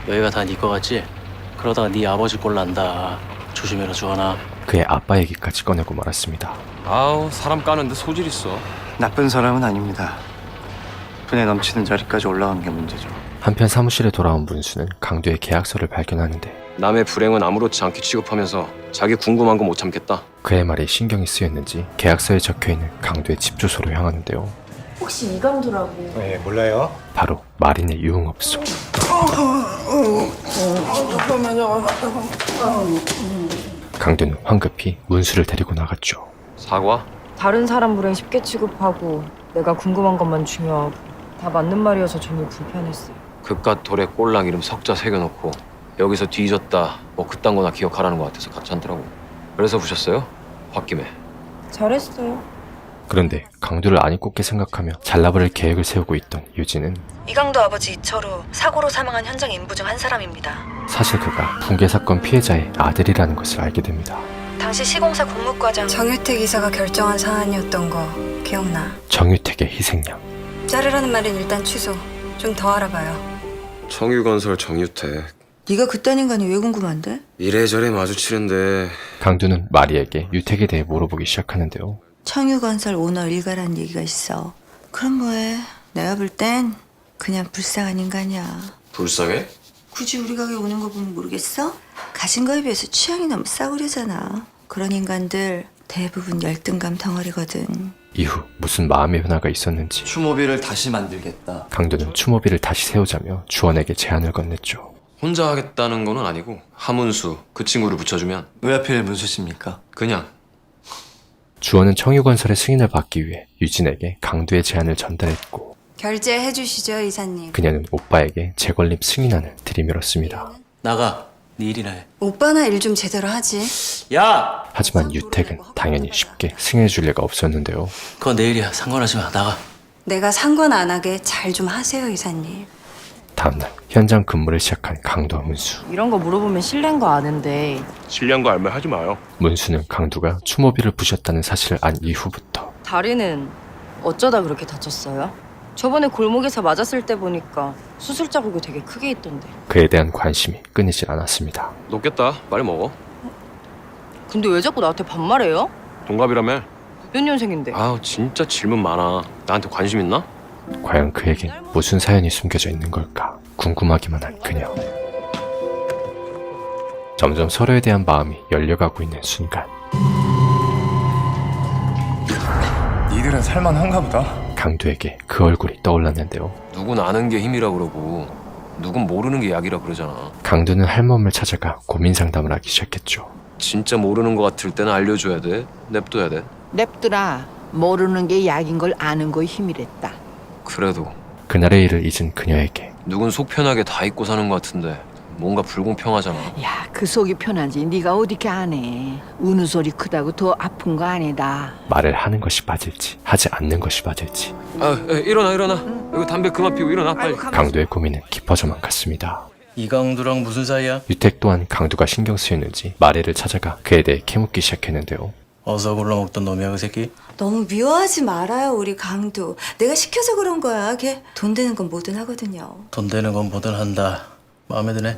S13: 여기가 다 네 거 같지? 그러다가 네 아버지 꼴 난다. 조심해라 주원아.
S3: 그의 아빠 얘기까지 꺼내고 말았습니다.
S7: 아우, 사람 까는데 소질 있어.
S10: 나쁜 사람은 아닙니다. 분에 넘치는 자리까지 올라간 게 문제죠.
S3: 한편 사무실에 돌아온 문수는 강두의 계약서를 발견하는데
S7: 남의 불행은 아무렇지 않게 취급하면서 자기 궁금한 거 못 참겠다.
S3: 그의 말에 신경이 쓰였는지 계약서에 적혀있는 강두의 집 주소로 향하는데요.
S11: 혹시 이강두라고?
S9: 네, 몰라요.
S3: 바로 마린의 유흥업소. 강두는 황급히 문수를 데리고 나갔죠.
S7: 사과?
S11: 다른 사람 불행 쉽게 취급하고 내가 궁금한 것만 중요하고 다 맞는 말이어서 정말 불편했어요.
S7: 그깟 돌에 꼴랑 이름 석자 새겨놓고 여기서 뒤졌다 뭐 그딴 거나 기억하라는 것 같아서 가찮더라고. 그래서 부셨어요? 홧김에.
S11: 잘했어요.
S3: 그런데 강두를 안 잊고게 생각하며 잘라버릴 계획을 세우고 있던 유진은
S1: 이강도 아버지 이철우 사고로 사망한 현장 인부 중 한 사람입니다.
S3: 사실 그가 붕괴 사건 피해자의 아들이라는 것을 알게 됩니다.
S1: 당시 시공사 공무과장 정유택 이사가 결정한 사안이었던 거 기억나?
S3: 정유택의 희생양.
S1: 자르라는 말은 일단 취소. 좀 더 알아봐요.
S7: 청유건설 정유택.
S1: 네가 그딴 인간이 왜 궁금한데?
S7: 이래저래 마주치는데
S3: 강두는 마리에게 유택에 대해 물어보기 시작하는데요.
S1: 청유건설 오너 일가라는 얘기가 있어. 그럼 뭐해? 내가 볼 땐 그냥 불쌍한 인간이야.
S7: 불쌍해?
S1: 굳이 우리 가게 오는 거 보면 모르겠어? 가진 거에 비해서 취향이 너무 싸구려잖아. 그런 인간들 대부분 열등감 덩어리거든.
S3: 이후 무슨 마음의 변화가 있었는지
S10: 추모비를 다시 만들겠다.
S3: 강두는 추모비를 다시 세우자며 주원에게 제안을 건넸죠.
S7: 혼자 하겠다는 거는 아니고 하문수 그 친구를 붙여주면.
S10: 왜 하필 문수 씨입니까?
S7: 그냥.
S3: 주원은 청유건설의 승인을 받기 위해 유진에게 강두의 제안을 전달했고
S1: 결제해 주시죠, 이사님.
S3: 그녀는 오빠에게 재건립 승인안을 들이밀었습니다.
S13: 나가. 네 일이나 해.
S1: 오빠나 일 좀 제대로 하지.
S13: 야!
S3: 하지만 유택은 당연히 쉽게 승인해줄 리가 없었는데요.
S13: 그건 내 일이야. 상관하지 마. 나가.
S1: 내가 상관 안 하게 잘 좀 하세요, 이사님.
S3: 다음날 현장 근무를 시작한 강두와 문수.
S11: 이런 거 물어보면 실례인 거 아는데
S7: 실례한 거 알면 하지 마요.
S3: 문수는 강두가 추모비를 부셨다는 사실을 안 이후부터
S11: 다리는 어쩌다 그렇게 다쳤어요? 저번에 골목에서 맞았을 때 보니까 수술 자국이 되게 크게 있던데.
S3: 그에 대한 관심이 끊이질 않았습니다.
S7: 높겠다. 빨리 먹어.
S11: 근데 왜 자꾸 나한테 반말해요?
S7: 동갑이라며?
S11: 몇 년생인데?
S7: 아우, 진짜 질문 많아. 나한테 관심 있나?
S3: 과연 그에겐 무슨 사연이 숨겨져 있는 걸까 궁금하기만 한 그녀. 점점 서로에 대한 마음이 열려가고 있는 순간
S10: 니들은 살만한가 보다.
S3: 강두에게 그 얼굴이 떠올랐는데요.
S7: 누군 아는 게 힘이라 그러고 누군 모르는 게 약이라 그러잖아.
S3: 강두는 할멈을 찾아가 고민 상담을 하기 시작했죠.
S7: 진짜 모르는 거 같을 때는 알려줘야 돼. 냅둬야 돼.
S5: 냅두라. 모르는 게 약인 걸 아는 거에 힘이랬다.
S7: 그래도
S3: 그날의 일을 잊은 그녀에게
S7: 누군 속 편하게 다 잊고 사는 거 같은데 뭔가 불공평하잖아.
S5: 야, 그 속이 편하지. 네가 어디게 아네. 우는 소리 크다고 더 아픈 거 아니다.
S3: 말을 하는 것이 맞을지 하지 않는 것이 맞을지
S7: 일어나. 이거 담배 그만 피우고 일어나 빨리.
S3: 강두의 고민은 깊어져만 갔습니다.
S13: 이강두랑 무슨 사이야?
S3: 유택 또한 강두가 신경 쓰였는지 마리를 찾아가 그에 대해 캐묻기 시작했는데요.
S13: 어서 굴러먹던 놈이야 그 새끼?
S1: 너무 미워하지 말아요, 우리 강두. 내가 시켜서 그런 거야. 걔 돈 되는 건 뭐든 하거든요.
S13: 돈 되는 건 뭐든 한다. 마음에 드네?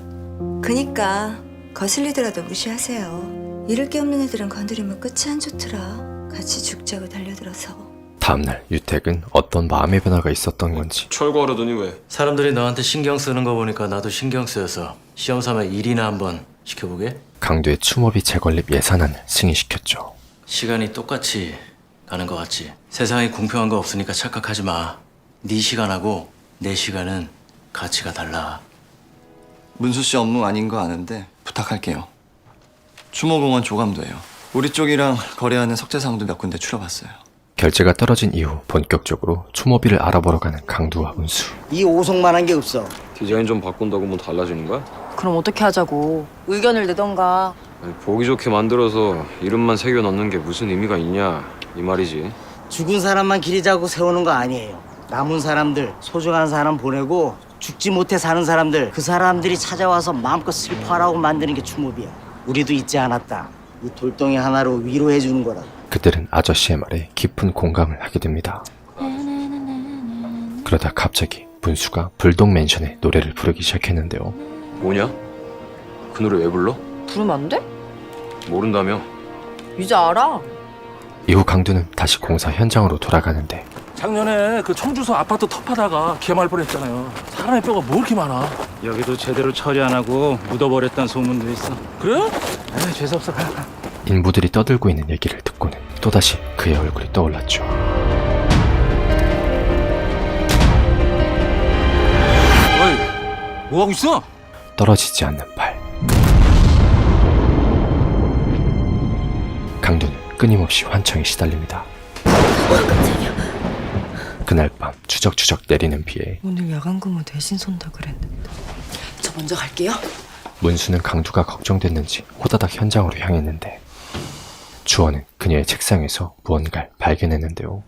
S1: 그니까 거슬리더라도 무시하세요. 잃을 게 없는 애들은 건드리면 끝이 안 좋더라. 같이 죽자고 달려들어서.
S3: 다음날 유택은 어떤 마음의 변화가 있었던 건지
S7: 철거하려더니 왜?
S13: 사람들이 너한테 신경 쓰는 거 보니까 나도 신경 쓰여서 시험 삼아 일이나 한번 시켜보게?
S3: 강두의 추모비 재건립 예산안을 승인시켰죠.
S13: 시간이 똑같이 가는 거 같지? 세상에 공평한 거 없으니까 착각하지 마. 네 시간하고 내 시간은 가치가 달라.
S10: 문수 씨 업무 아닌 거 아는데 부탁할게요. 추모공원 조감도예요. 우리 쪽이랑 거래하는 석재상도 몇 군데 추려봤어요.
S3: 결제가 떨어진 이후 본격적으로 추모비를 알아보러 가는 강두와 문수.
S17: 이 오송만한 게 없어.
S7: 디자인 좀 바꾼다고 뭐 달라지는 거야?
S14: 그럼 어떻게 하자고. 의견을 내던가.
S7: 아니, 보기 좋게 만들어서 이름만 새겨 넣는 게 무슨 의미가 있냐 이 말이지.
S17: 죽은 사람만 기리자고 세우는 거 아니에요. 남은 사람들, 소중한 사람 보내고 죽지 못해 사는 사람들, 그 사람들이 찾아와서 마음껏 슬퍼하라고 만드는 게 추모비야. 우리도 잊지 않았다. 이 돌덩이 하나로 위로해 주는 거라.
S3: 그들은 아저씨의 말에 깊은 공감을 하게 됩니다. 그러다 갑자기 문수가 불독 맨션의 노래를 부르기 시작했는데요.
S7: 뭐냐? 그 노래 왜 불러?
S14: 부르면 안 돼?
S7: 모른다며?
S14: 이제 알아.
S3: 이후 강두는 다시 공사 현장으로 돌아가는데
S18: 작년에 그 청주소 아파트 텃하다가 개말 뻔했잖아요. 사람의 뼈가 뭐 이렇게 많아? 여기도 제대로 처리 안 하고 묻어버렸다는 소문도 있어. 그래? 에이, 재수없어.
S3: 인부들이 떠들고 있는 얘기를 듣고는 또다시 그의 얼굴이 떠올랐죠.
S18: 어이, 뭐하고 있어?
S3: 떨어지지 않는 팔. 강두는 끊임없이 환청에 시달립니다. 그날 밤 추적추적 내리는 비에
S11: 오늘 야간 근무 대신 손다 그랬는데.
S14: 저 먼저 갈게요.
S3: 문수는 강두가 걱정됐는지 호다닥 현장으로 향했는데 주원은 그녀의 책상에서 무언가를 발견했는데요.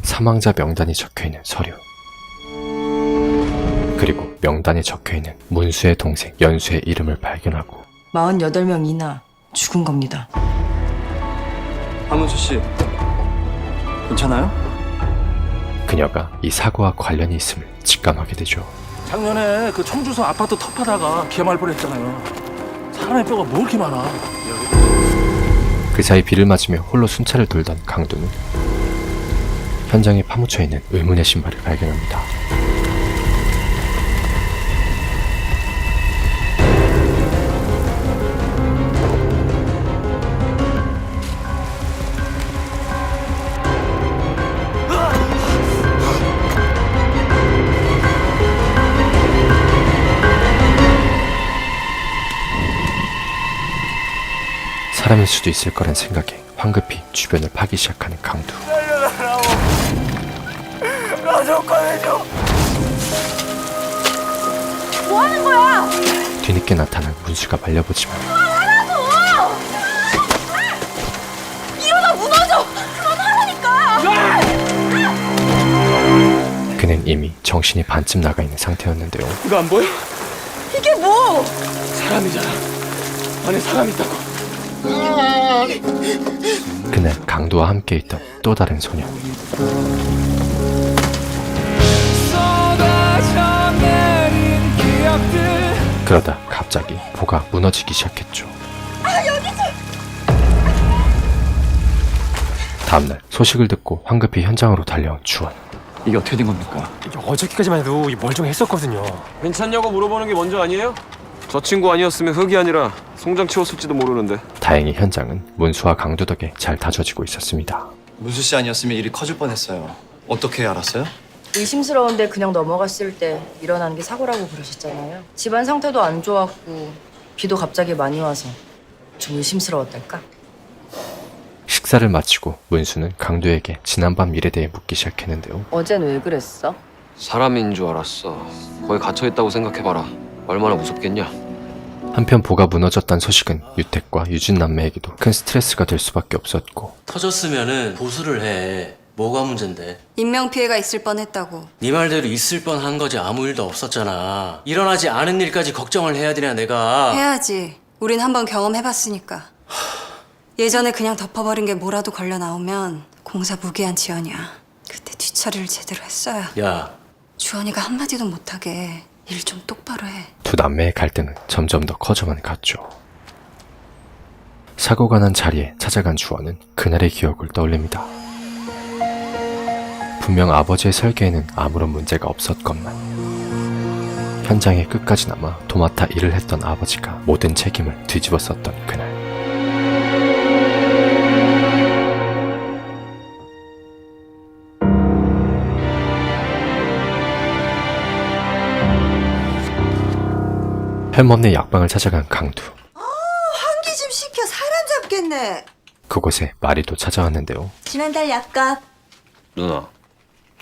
S3: 사망자 명단이 적혀있는 서류, 그리고 명단에 적혀있는 문수의 동생 연수의 이름을 발견하고
S11: 48명 이나 죽은 겁니다.
S10: 박문수 씨, 괜찮아요?
S3: 그녀가 이 사고와 관련이 있음을 직감하게 되죠.
S18: 작년에 그 청주소 아파트 텃하다가 개말 뻔했잖아요. 사람의 뼈가 뭐 이렇게 많아?
S3: 그 사이 비를 맞으며 홀로 순찰을 돌던 강두는 현장에 파묻혀 있는 의문의 신발을 발견합니다. 사람일 수도 있을 거란 생각에 황급히 주변을 파기 시작하는 강두.
S17: 나좀 꺼내줘.
S4: 뭐 하는 거야?
S3: 뒤늦게 나타난 문수가 말려보지만
S4: 하라고! 이러다 무너져! 그만하라니까!
S3: 그는 이미 정신이 반쯤 나가 있는 상태였는데요.
S18: 이거 안 보여?
S14: 이게 뭐?
S18: 사람이잖아. 안에 사람 있다고.
S3: 그날 강두와 함께 있던 또 다른 소녀. 그러다 갑자기 보가 무너지기 시작했죠. 다음날 소식을 듣고 황급히 현장으로 달려온 주원.
S10: 이게 어떻게 된 겁니까?
S12: 어저께까지만 해도 멀쩡했었거든요.
S7: 괜찮냐고 물어보는 게 먼저 아니에요? 저 친구 아니었으면 흙이 아니라 송장 치웠을지도 모르는데.
S3: 다행히 현장은 문수와 강두 덕에 잘 다져지고 있었습니다.
S10: 문수 씨 아니었으면 일이 커질 뻔했어요. 어떻게 알았어요?
S14: 의심스러운데 그냥 넘어갔을 때 일어난 게 사고라고 그러셨잖아요. 집안 상태도 안 좋았고 비도 갑자기 많이 와서 좀 의심스러웠달까?
S3: 식사를 마치고 문수는 강두에게 지난밤 일에 대해 묻기 시작했는데요.
S14: 어젠 왜 그랬어?
S7: 사람인 줄 알았어. 거기 갇혀있다고 생각해봐라. 얼마나 무섭겠냐.
S3: 한편 보가 무너졌다는 소식은 유택과 유진 남매에게도 큰 스트레스가 될 수밖에 없었고
S13: 터졌으면은 보수를 해. 뭐가 문제인데?
S15: 인명피해가 있을 뻔했다고.
S13: 네 말대로 있을 뻔한 거지 아무 일도 없었잖아. 일어나지 않은 일까지 걱정을 해야 되냐 내가.
S15: 해야지. 우린 한번 경험해봤으니까. 예전에 그냥 덮어버린 게 뭐라도 걸려 나오면 공사 무기한 지연이야. 그때 뒤처리를 제대로 했어야.
S13: 야,
S15: 주원이가 한마디도 못하게 일 좀 똑바로 해.
S3: 두 남매의 갈등은 점점 더 커져만 갔죠. 사고가 난 자리에 찾아간 주원은 그날의 기억을 떠올립니다. 분명 아버지의 설계에는 아무런 문제가 없었건만 현장에 끝까지 남아 도맡아 일을 했던 아버지가 모든 책임을 뒤집었었던 그날. 할멈네 약방을 찾아간 강두.
S1: 환기 좀 시켜. 사람 잡겠네.
S3: 그곳에 마리도 찾아왔는데요.
S1: 지난달 약값.
S7: 누나,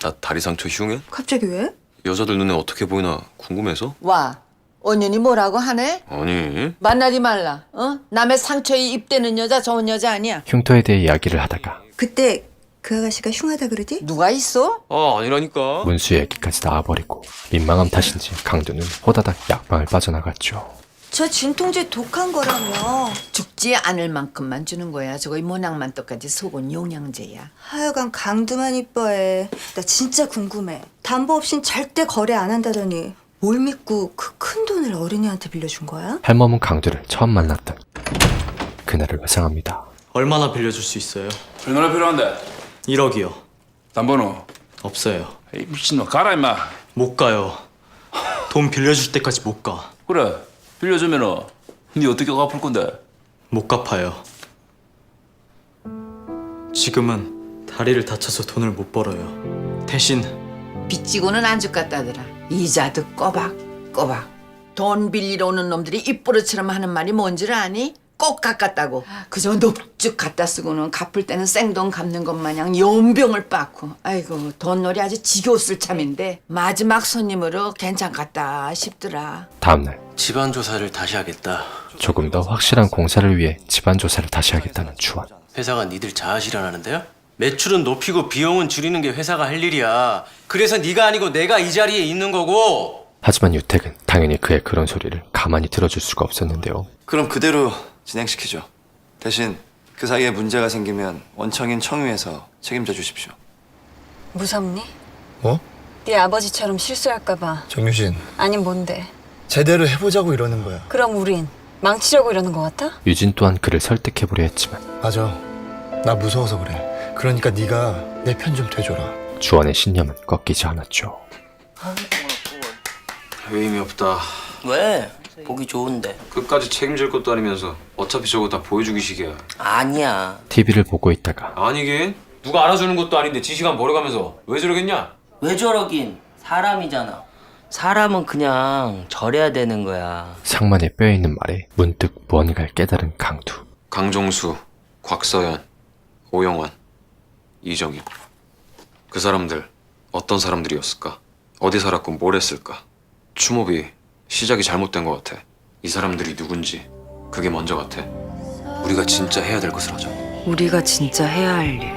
S7: 나 다리 상처 흉해?
S1: 갑자기 왜?
S7: 여자들 눈에 어떻게 보이나 궁금해서?
S5: 와, 언년이 뭐라고 하네?
S7: 아니,
S5: 만나지 말라. 어? 남의 상처에 입대는 여자 좋은 여자 아니야.
S3: 흉터에 대해 이야기를 하다가
S1: 그때 그 아가씨가 흉하다 그러지?
S5: 누가 있어?
S7: 아니라니까.
S3: 문수 얘기까지 나와버리고 민망함 탓인지 강두는 호다닥 약방을 빠져나갔죠.
S1: 저 진통제 독한 거라며.
S5: 죽지 않을 만큼만 주는 거야. 저거 이 모낭만 떡까지 속은 용량제야.
S1: 하여간 강두만 이뻐해. 나 진짜 궁금해. 담보 없인 절대 거래 안 한다더니 뭘 믿고 그 큰 돈을 어린이한테 빌려준 거야?
S3: 할멈은 강두를 처음 만났던 그날을 회상합니다.
S13: 얼마나 빌려줄 수 있어요?
S18: 얼마나 필요한데?
S13: 1억이요.
S18: 담보는?
S13: 없어요.
S18: 이 미친놈 가라 임마.
S13: 못 가요. 돈 빌려줄 때까지 못 가.
S18: 그래 빌려주면은 네 어떻게 갚을 건데?
S13: 못 갚아요. 지금은 다리를 다쳐서 돈을 못 벌어요. 대신
S5: 빚지고는 안 죽겠다더라. 이자도 꼬박꼬박. 돈 빌리러 오는 놈들이 입버릇처럼 하는 말이 뭔 줄 아니? 꼭 갚았다고. 그저 넙죽 갖다 쓰고는 갚을 때는 생돈 갚는 것 마냥 연병을 빻고. 아이고 돈놀이 아주 지겨웠을 참인데 마지막 손님으로 괜찮겠다 싶더라.
S3: 다음날
S13: 집안 조사를 다시 하겠다.
S3: 조금 더 확실한 공사를 위해 집안 조사를 다시 하겠다는 주원.
S13: 회사가 니들 자아 실현하는데요? 매출은 높이고 비용은 줄이는 게 회사가 할 일이야. 그래서 네가 아니고 내가 이 자리에 있는 거고.
S3: 하지만 유택은 당연히 그의 그런 소리를 가만히 들어줄 수가 없었는데요.
S10: 그럼 그대로 진행시키죠. 대신 그 사이에 문제가 생기면 원청인 청유에서 책임져 주십시오.
S15: 무섭니?
S10: 뭐?
S15: 네 아버지처럼 실수할까봐.
S10: 정유진,
S15: 아니 뭔데?
S10: 제대로 해보자고 이러는 거야.
S15: 그럼 우린 망치려고 이러는 것 같아?
S3: 유진 또한 그를 설득해보려 했지만
S10: 맞아. 나 무서워서 그래. 그러니까 네가 내 편 좀 돼줘라.
S3: 주원의 신념은 꺾이지 않았죠.
S7: 의미 없다.
S6: 왜? 보기 좋은데.
S7: 끝까지 책임질 것도 아니면서 어차피 저거 다 보여주기식이야.
S6: 아니야.
S3: TV를 보고 있다가
S7: 아니긴. 누가 알아주는 것도 아닌데 지 시간 버려가면서 왜 저러겠냐?
S6: 왜 저러긴. 사람이잖아. 사람은 그냥 저래야 되는 거야.
S3: 상만에 뼈있는 말에 문득 무언가를 깨달은 강두.
S7: 강종수, 곽서연, 오영환, 이정희. 그 사람들 어떤 사람들이었을까? 어디 살았고 뭘 했을까? 추모비 시작이 잘못된 것 같아. 이 사람들이 누군지 그게 먼저 같아. 우리가 진짜 해야 될 것을 하자.
S14: 우리가 진짜 해야 할 일,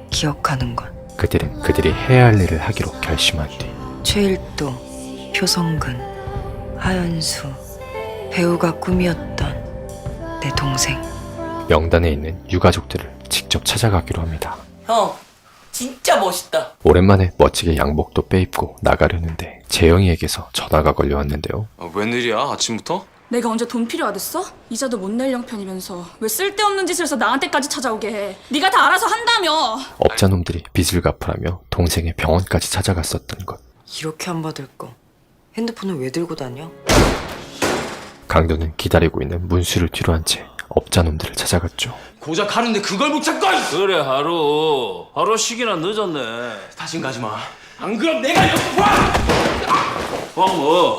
S14: 기억하는 것.
S3: 그들은 그들이 해야 할 일을 하기로 결심한 뒤
S14: 최일도, 표성근, 하연수, 배우가 꿈이었던 내 동생.
S3: 명단에 있는 유가족들을 직접 찾아가기로 합니다.
S6: 형, 진짜 멋있다.
S3: 오랜만에 멋지게 양복도 빼입고 나가려는데 재영이에게서 전화가 걸려왔는데요.
S7: 웬일이야 아침부터?
S2: 내가 언제 돈 필요하댔어? 이자도 못 낼 형편이면서 왜 쓸데없는 짓을 해서 나한테까지 찾아오게 해. 네가 다 알아서 한다며.
S3: 업자놈들이 빚을 갚으라며 동생의 병원까지 찾아갔었던 것.
S14: 이렇게 안 받을 거 핸드폰을 왜 들고 다녀?
S3: 강도는 기다리고 있는 문수를 뒤로 한 채 업자놈들을 찾아갔죠.
S13: 고작 하루인데 그걸 못 찾고.
S18: 그래 하루씩이나 늦었네.
S13: 다신 가지 마. 안 그럼 내가 여기 와.
S18: 황뭐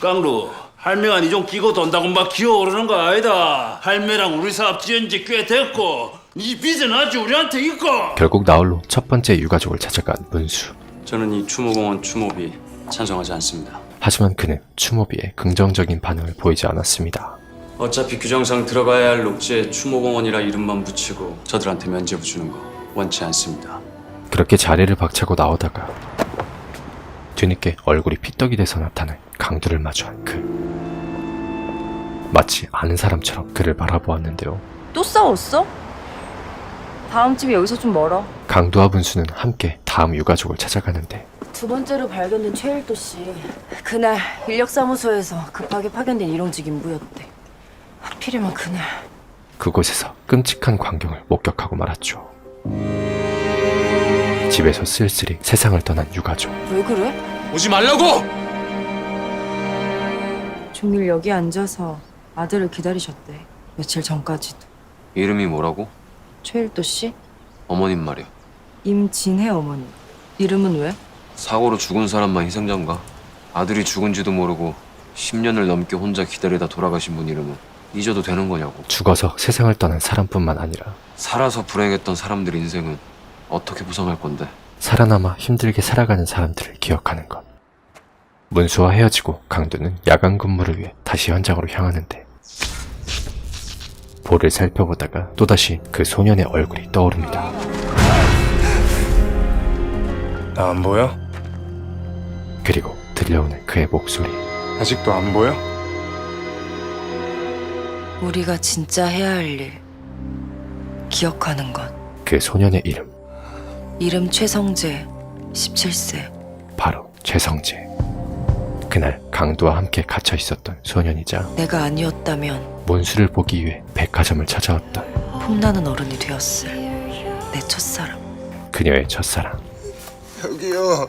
S18: 깡루 할매가 니 좀 끼고 돈다고 막 기어오르는 거 아니다. 할매랑 우리 사업 지은 지 꽤 됐고 니 빚은 아직 우리한테 있고.
S3: 결국 나홀로 첫 번째 유가족을 찾아간 문수.
S8: 저는 이 추모공원 추모비 찬성하지 않습니다.
S3: 하지만 그는 추모비에 긍정적인 반응을 보이지 않았습니다.
S8: 어차피 규정상 들어가야 할 녹지에 추모공원이라 이름만 붙이고 저들한테 면죄부 주는 거 원치 않습니다.
S3: 그렇게 자리를 박차고 나오다가 뒤늦게 얼굴이 피떡이 돼서 나타난 강두를 마주한 그. 마치 아는 사람처럼 그를 바라보았는데요.
S14: 또 싸웠어? 다음 집이 여기서 좀 멀어.
S3: 강두와 분수는 함께 다음 유가족을 찾아가는데
S14: 두 번째로 발견된 최일도 씨. 그날 인력사무소에서 급하게 파견된 일용직 인부였대. 하필이면 그날.
S3: 그곳에서 끔찍한 광경을 목격하고 말았죠. 집에서 쓸쓸히 세상을 떠난 유가족.
S14: 왜 그래?
S7: 오지 말라고!
S14: 종일 여기 앉아서 아들을 기다리셨대. 며칠 전까지도.
S7: 이름이 뭐라고?
S14: 최일도 씨?
S7: 어머님 말이야.
S14: 임진혜 어머니. 이름은 왜?
S7: 사고로 죽은 사람만 희생자인가? 아들이 죽은지도 모르고 10년을 넘게 혼자 기다리다 돌아가신 분 이름은 잊어도 되는 거냐고.
S3: 죽어서 세상을 떠난 사람뿐만 아니라
S7: 살아서 불행했던 사람들 인생은 어떻게 보상할 건데?
S3: 살아남아 힘들게 살아가는 사람들을 기억하는 것. 문수와 헤어지고 강도는 야간 근무를 위해 다시 현장으로 향하는데 볼을 살펴보다가 또다시 그 소년의 얼굴이 떠오릅니다.
S19: 나 안 보여?
S3: 그리고 들려오는 그의 목소리.
S19: 아직도 안 보여?
S14: 우리가 진짜 해야 할 일. 기억하는 것.
S3: 그 소년의 이름,
S14: 이름 최성재, 17세.
S3: 바로 최성재. 그날 강도와 함께 갇혀 있었던 소년이자
S14: 내가 아니었다면
S3: 문수를 보기 위해 백화점을 찾아왔던
S14: 폼나는 어른이 되었을 내 첫사랑.
S3: 그녀의 첫사랑.
S19: 여기요.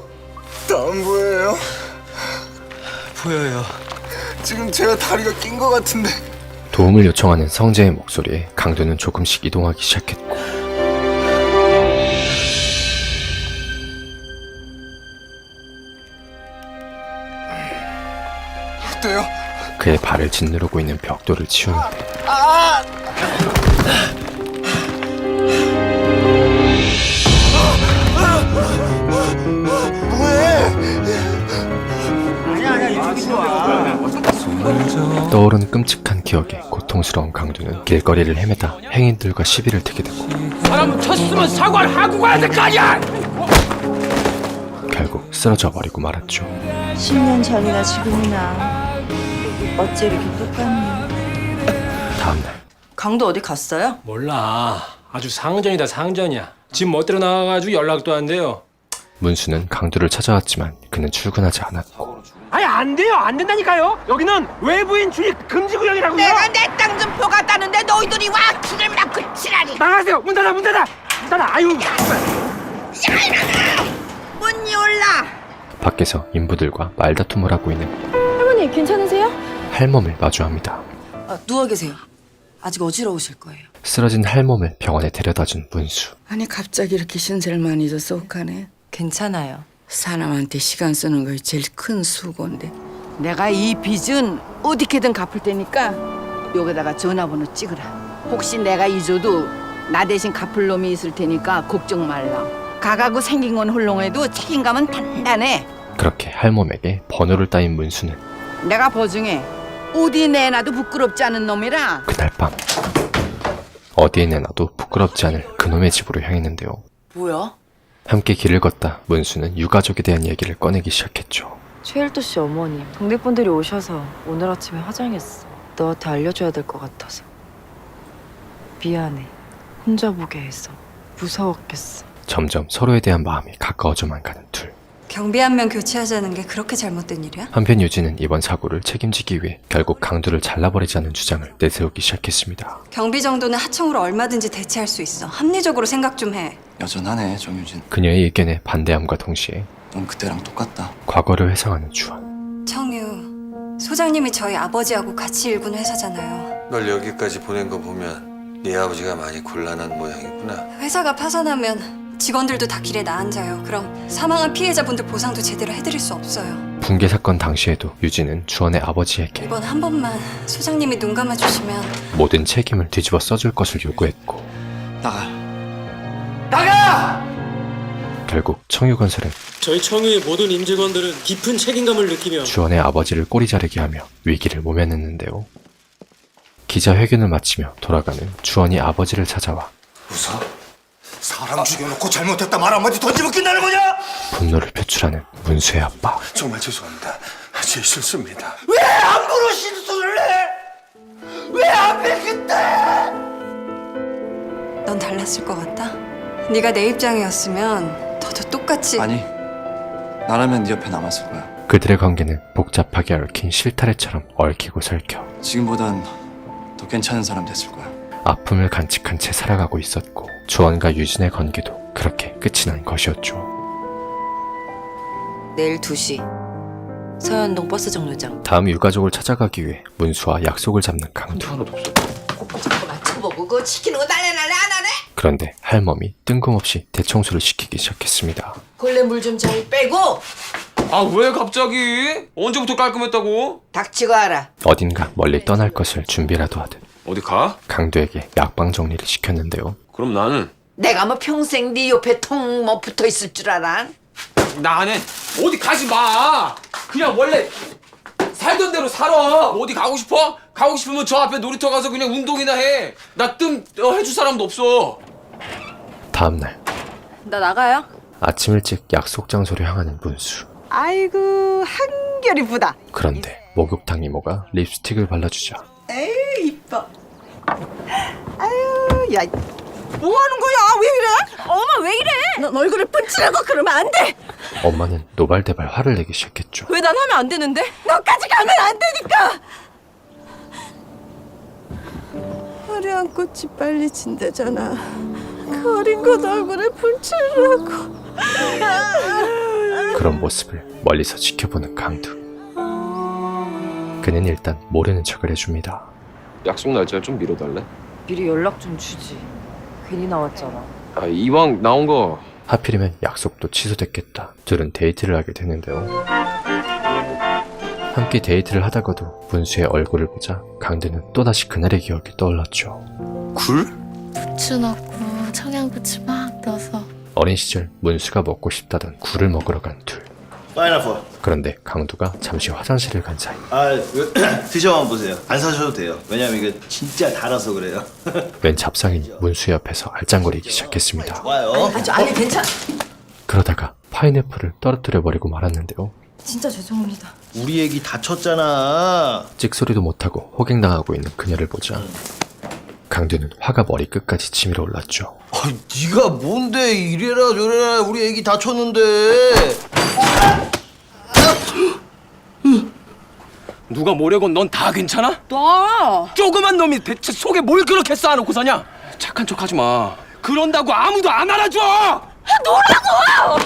S19: 나 안 보여요? 보여요. 지금 제가 다리가 낀 것 같은데.
S3: 도움을 요청하는 성재의 목소리에 강도는 조금씩 이동하기 시작했고
S19: 어때요?
S3: 그의 발을 짓누르고 있는 벽돌을 치우는데
S19: 아!
S3: 떠오른 끔찍한 기억에 고통스러운 강도는 길거리를 헤매다 행인들과 시비를 트게 되고
S18: 사람 쳤으면 사과를 하고 가야 될 거 아니야!
S3: 결국 쓰러져 버리고 말았죠.
S1: 10년 전이나 지금이나 어째 이렇게 똑같니?
S3: 다음날
S14: 강도 어디 갔어요?
S12: 몰라. 아주 상전이다 상전이야. 집 멋대로 나가가지고 연락도 안 돼요.
S3: 문수는 강도를 찾아왔지만 그는 출근하지 않았고
S18: 아니 안 돼요. 안 된다니까요. 여기는 외부인 출입 금지 구역이라고요.
S5: 내가 내 땅 좀 보갔다는데 너희들이 와 길을 막고 치라니.
S18: 나가세요. 문 닫아 문 닫아. 문 닫아. 아유.
S5: 문이 올라.
S3: 밖에서 인부들과 말다툼을 하고 있는
S14: 할머니 괜찮으세요?
S3: 할멈을 마주합니다.
S14: 누워 계세요. 아직 어지러우실 거예요.
S3: 쓰러진 할멈을 병원에 데려다준 문수.
S5: 아니 갑자기 이렇게 신세를 많이 져서 억하네.
S14: 괜찮아요.
S5: 사람한테 시간 쓰는 것이 제일 큰 수고인데 내가 이 빚은 어디게든 갚을 테니까 여기다가 전화번호 찍으라. 혹시 내가 잊어도 나 대신 갚을 놈이 있을 테니까 걱정 말라. 가가고 생긴 건 홀롱해도 책임감은 단단해.
S3: 그렇게 할멈에게 번호를 따인 문수는
S5: 내가 보증해. 어디 내놔도 부끄럽지 않은 놈이라.
S3: 그날 밤 어디에 내놔도 부끄럽지 않을 그놈의 집으로 향했는데요.
S14: 뭐야?
S3: 함께 길을 걷다 문수는 유가족에 대한 얘기를 꺼내기 시작했죠.
S14: 최일도 씨 어머님 동네 분들이 오셔서 오늘 아침에 화장했어. 너한테 알려줘야 될 것 같아서. 미안해. 혼자 보게 해서 무서웠겠어.
S3: 점점 서로에 대한 마음이 가까워져만 가는 둘.
S15: 경비 한 명 교체하자는 게 그렇게 잘못된 일이야?
S3: 한편 유진은 이번 사고를 책임지기 위해 결국 강도를 잘라버리자는 주장을 내세우기 시작했습니다.
S15: 경비 정도는 하청으로 얼마든지 대체할 수 있어. 합리적으로 생각 좀 해.
S10: 여전하네, 정유진.
S3: 그녀의 의견에 반대함과 동시에
S10: 넌 그때랑 똑같다.
S3: 과거를 회상하는 주원.
S15: 청유, 소장님이 저희 아버지하고 같이 일군 회사잖아요.
S20: 널 여기까지 보낸 거 보면 네 아버지가 많이 곤란한 모양이구나.
S15: 회사가 파산하면 직원들도 다 길에 나앉아요. 그럼 사망한 피해자분들 보상도 제대로 해드릴 수 없어요.
S3: 붕괴 사건 당시에도 유진은 주원의 아버지에게
S15: 이번 한 번만 소장님이 눈 감아주시면
S3: 모든 책임을 뒤집어 써줄 것을 요구했고
S18: 나가!
S3: 결국 청유건설은
S12: 저희 청유의 모든 임직원들은 깊은 책임감을 느끼며
S3: 주원의 아버지를 꼬리 자르게 하며 위기를 모면했는데요. 기자회견을 마치며 돌아가는 주원이 아버지를 찾아와
S9: 웃어? 사람 죽여놓고 잘못했다 말 한마디 던지면 끝나는 거냐?
S3: 분노를 표출하는 문수의 아빠.
S20: 정말 죄송합니다. 제 실수입니다.
S18: 왜 함부로 실수를 해? 왜 앞에 그때?
S15: 넌 달랐을 것 같다? 네가 내 입장이었으면 너도 똑같이
S10: 아니, 나라면 네 옆에 남았을 거야.
S3: 그들의 관계는 복잡하게 얽힌 실타래처럼 얽히고 설켜
S10: 지금보단 더 괜찮은 사람 됐을 거야.
S3: 아픔을 간직한 채 살아가고 있었고 조원과 유진의 관계도 그렇게 끝이 난 것이었죠.
S14: 내일 2시 서현동 버스 정류장.
S3: 다음 유가족을 찾아가기 위해 문수와 약속을 잡는 강두.
S5: 자꾸 맞춰보고 그거 시키는 거 날래 안 하네?
S3: 그런데 할멈이 뜬금없이 대청소를 시키기 시작했습니다.
S5: 걸레 물 좀 잘 빼고
S7: 아 왜 갑자기? 언제부터 깔끔했다고?
S5: 닥치고 알아.
S3: 어딘가 멀리 떠날 것을 준비라도 하듯
S7: 어디 가?
S3: 강두에게 약방 정리를 시켰는데요.
S7: 그럼 나는?
S5: 내가 뭐 평생 네 옆에 통 뭐 붙어 있을 줄 알아?
S7: 나 안 해. 어디 가지 마. 그냥 원래 살던 대로 살아. 어디 가고 싶어? 가고 싶으면 저 앞에 놀이터 가서 그냥 운동이나 해. 나 뜸 해줄 사람도 없어.
S3: 다음날
S15: 나 나가요?
S3: 아침 일찍 약속 장소로 향하는 문수.
S21: 아이고 한결 이쁘다.
S3: 그런데 목욕탕 이모가 립스틱을 발라주자
S21: 에이 이뻐. 아유 야 뭐 하는 거야? 왜 이래?
S2: 엄마 왜 이래?
S21: 넌 얼굴을 pun치라고 그러면 안 돼.
S3: 엄마는 노발대발 화를 내기 시작했죠.
S2: 왜 난 하면 안 되는데?
S21: 너까지 가면 안 되니까. 화려한 꽃이 빨리 진대잖아. 그 어린 것 얼굴에 pun치라고.
S3: 그런 모습을 멀리서 지켜보는 강두. 그는 일단 모르는 척을 해줍니다.
S7: 약속 날짜 좀 미뤄달래?
S14: 미리 연락 좀 주지. 괜히 나왔잖아.
S7: 아 이왕 나온 거
S3: 하필이면 약속도 취소됐겠다. 둘은 데이트를 하게 되는데요. 함께 데이트를 하다가도 문수의 얼굴을 보자 강두는 또다시 그날의 기억이 떠올랐죠.
S7: 굴?
S2: 부추 넣고 청양고추 막 넣어서.
S3: 어린 시절 문수가 먹고 싶다던 굴을 먹으러 간 둘.
S22: 파인애플.
S3: 그런데 강두가 잠시 화장실을 간 사이
S22: 드셔만 보세요. 안 사셔도 돼요. 왜냐면 이게 진짜 달아서 그래요.
S3: 웬 잡상인이 문수 옆에서 알짱거리기 시작했습니다.
S22: 좋아요.
S5: 아니 괜찮아.
S3: 그러다가 파인애플을 떨어뜨려 버리고 말았는데요.
S15: 진짜 죄송합니다.
S22: 우리 애기 다쳤잖아.
S3: 찍소리도 못하고 호갱당하고 있는 그녀를 보자 강두는 화가 머리 끝까지 치밀어 올랐죠.
S22: 네가 뭔데 이래라 저래라 우리 애기 다쳤는데.
S7: 누가 뭐래건 넌 다 괜찮아?
S2: 나
S7: 조그만 놈이 대체 속에 뭘 그렇게 쌓아놓고 사냐? 착한 척하지 마. 그런다고 아무도 안 알아줘.
S2: 놀라고!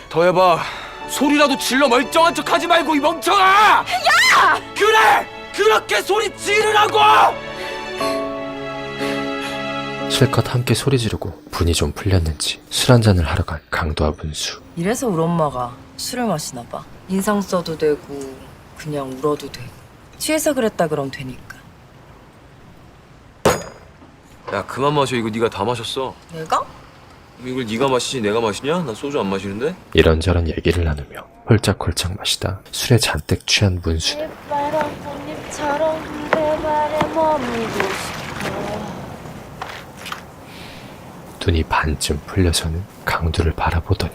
S7: 더 해봐. 소리라도 질러 멀쩡한 척하지 말고 이 멍청아.
S2: 야!
S7: 그래. 그렇게 소리 지르라고.
S3: 실컷 함께 소리 지르고 분이 좀 풀렸는지 술 한잔을 하러 간 강두와 문수.
S14: 이래서 우리 엄마가 술을 마시나 봐. 인상 써도 되고 그냥 울어도 되고. 취해서 그랬다 그럼 되니까.
S7: 야 그만 마셔. 이거 네가 다 마셨어.
S14: 내가?
S7: 이걸 네가 마시지 내가 마시냐? 난 소주 안 마시는데.
S3: 이런저런 얘기를 나누며 홀짝홀짝 마시다 술에 잔뜩 취한 문수는
S4: 빨간 꽃잎처럼 내 발에 머물고 싶어.
S3: 눈이 반쯤 풀려서는 강두를 바라보더니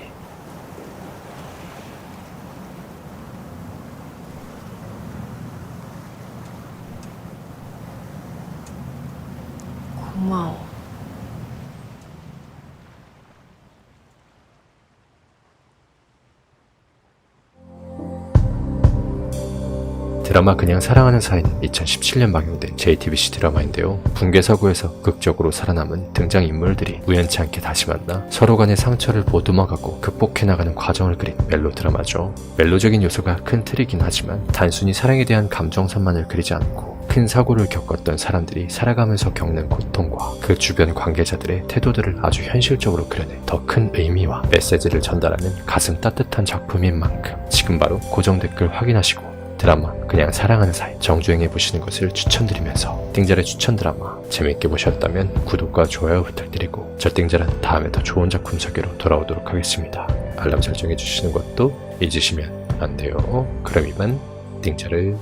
S14: 고마워.
S3: 드라마 그냥 사랑하는 사이는 2017년 방영된 JTBC 드라마인데요. 붕괴 사고에서 극적으로 살아남은 등장인물들이 우연치 않게 다시 만나 서로 간의 상처를 보듬어가고 극복해나가는 과정을 그린 멜로 드라마죠. 멜로적인 요소가 큰 틀이긴 하지만 단순히 사랑에 대한 감정선만을 그리지 않고 큰 사고를 겪었던 사람들이 살아가면서 겪는 고통과 그 주변 관계자들의 태도들을 아주 현실적으로 그려내 더 큰 의미와 메시지를 전달하는 가슴 따뜻한 작품인 만큼 지금 바로 고정 댓글 확인하시고 드라마 그냥 사랑하는 사이 정주행해보시는 것을 추천드리면서 띵잘의 추천 드라마 재밌게 보셨다면 구독과 좋아요 부탁드리고 저 띵잘은 다음에 더 좋은 작품 소개로 돌아오도록 하겠습니다. 알람 설정해주시는 것도 잊으시면 안 돼요. 그럼 이만 띵잘을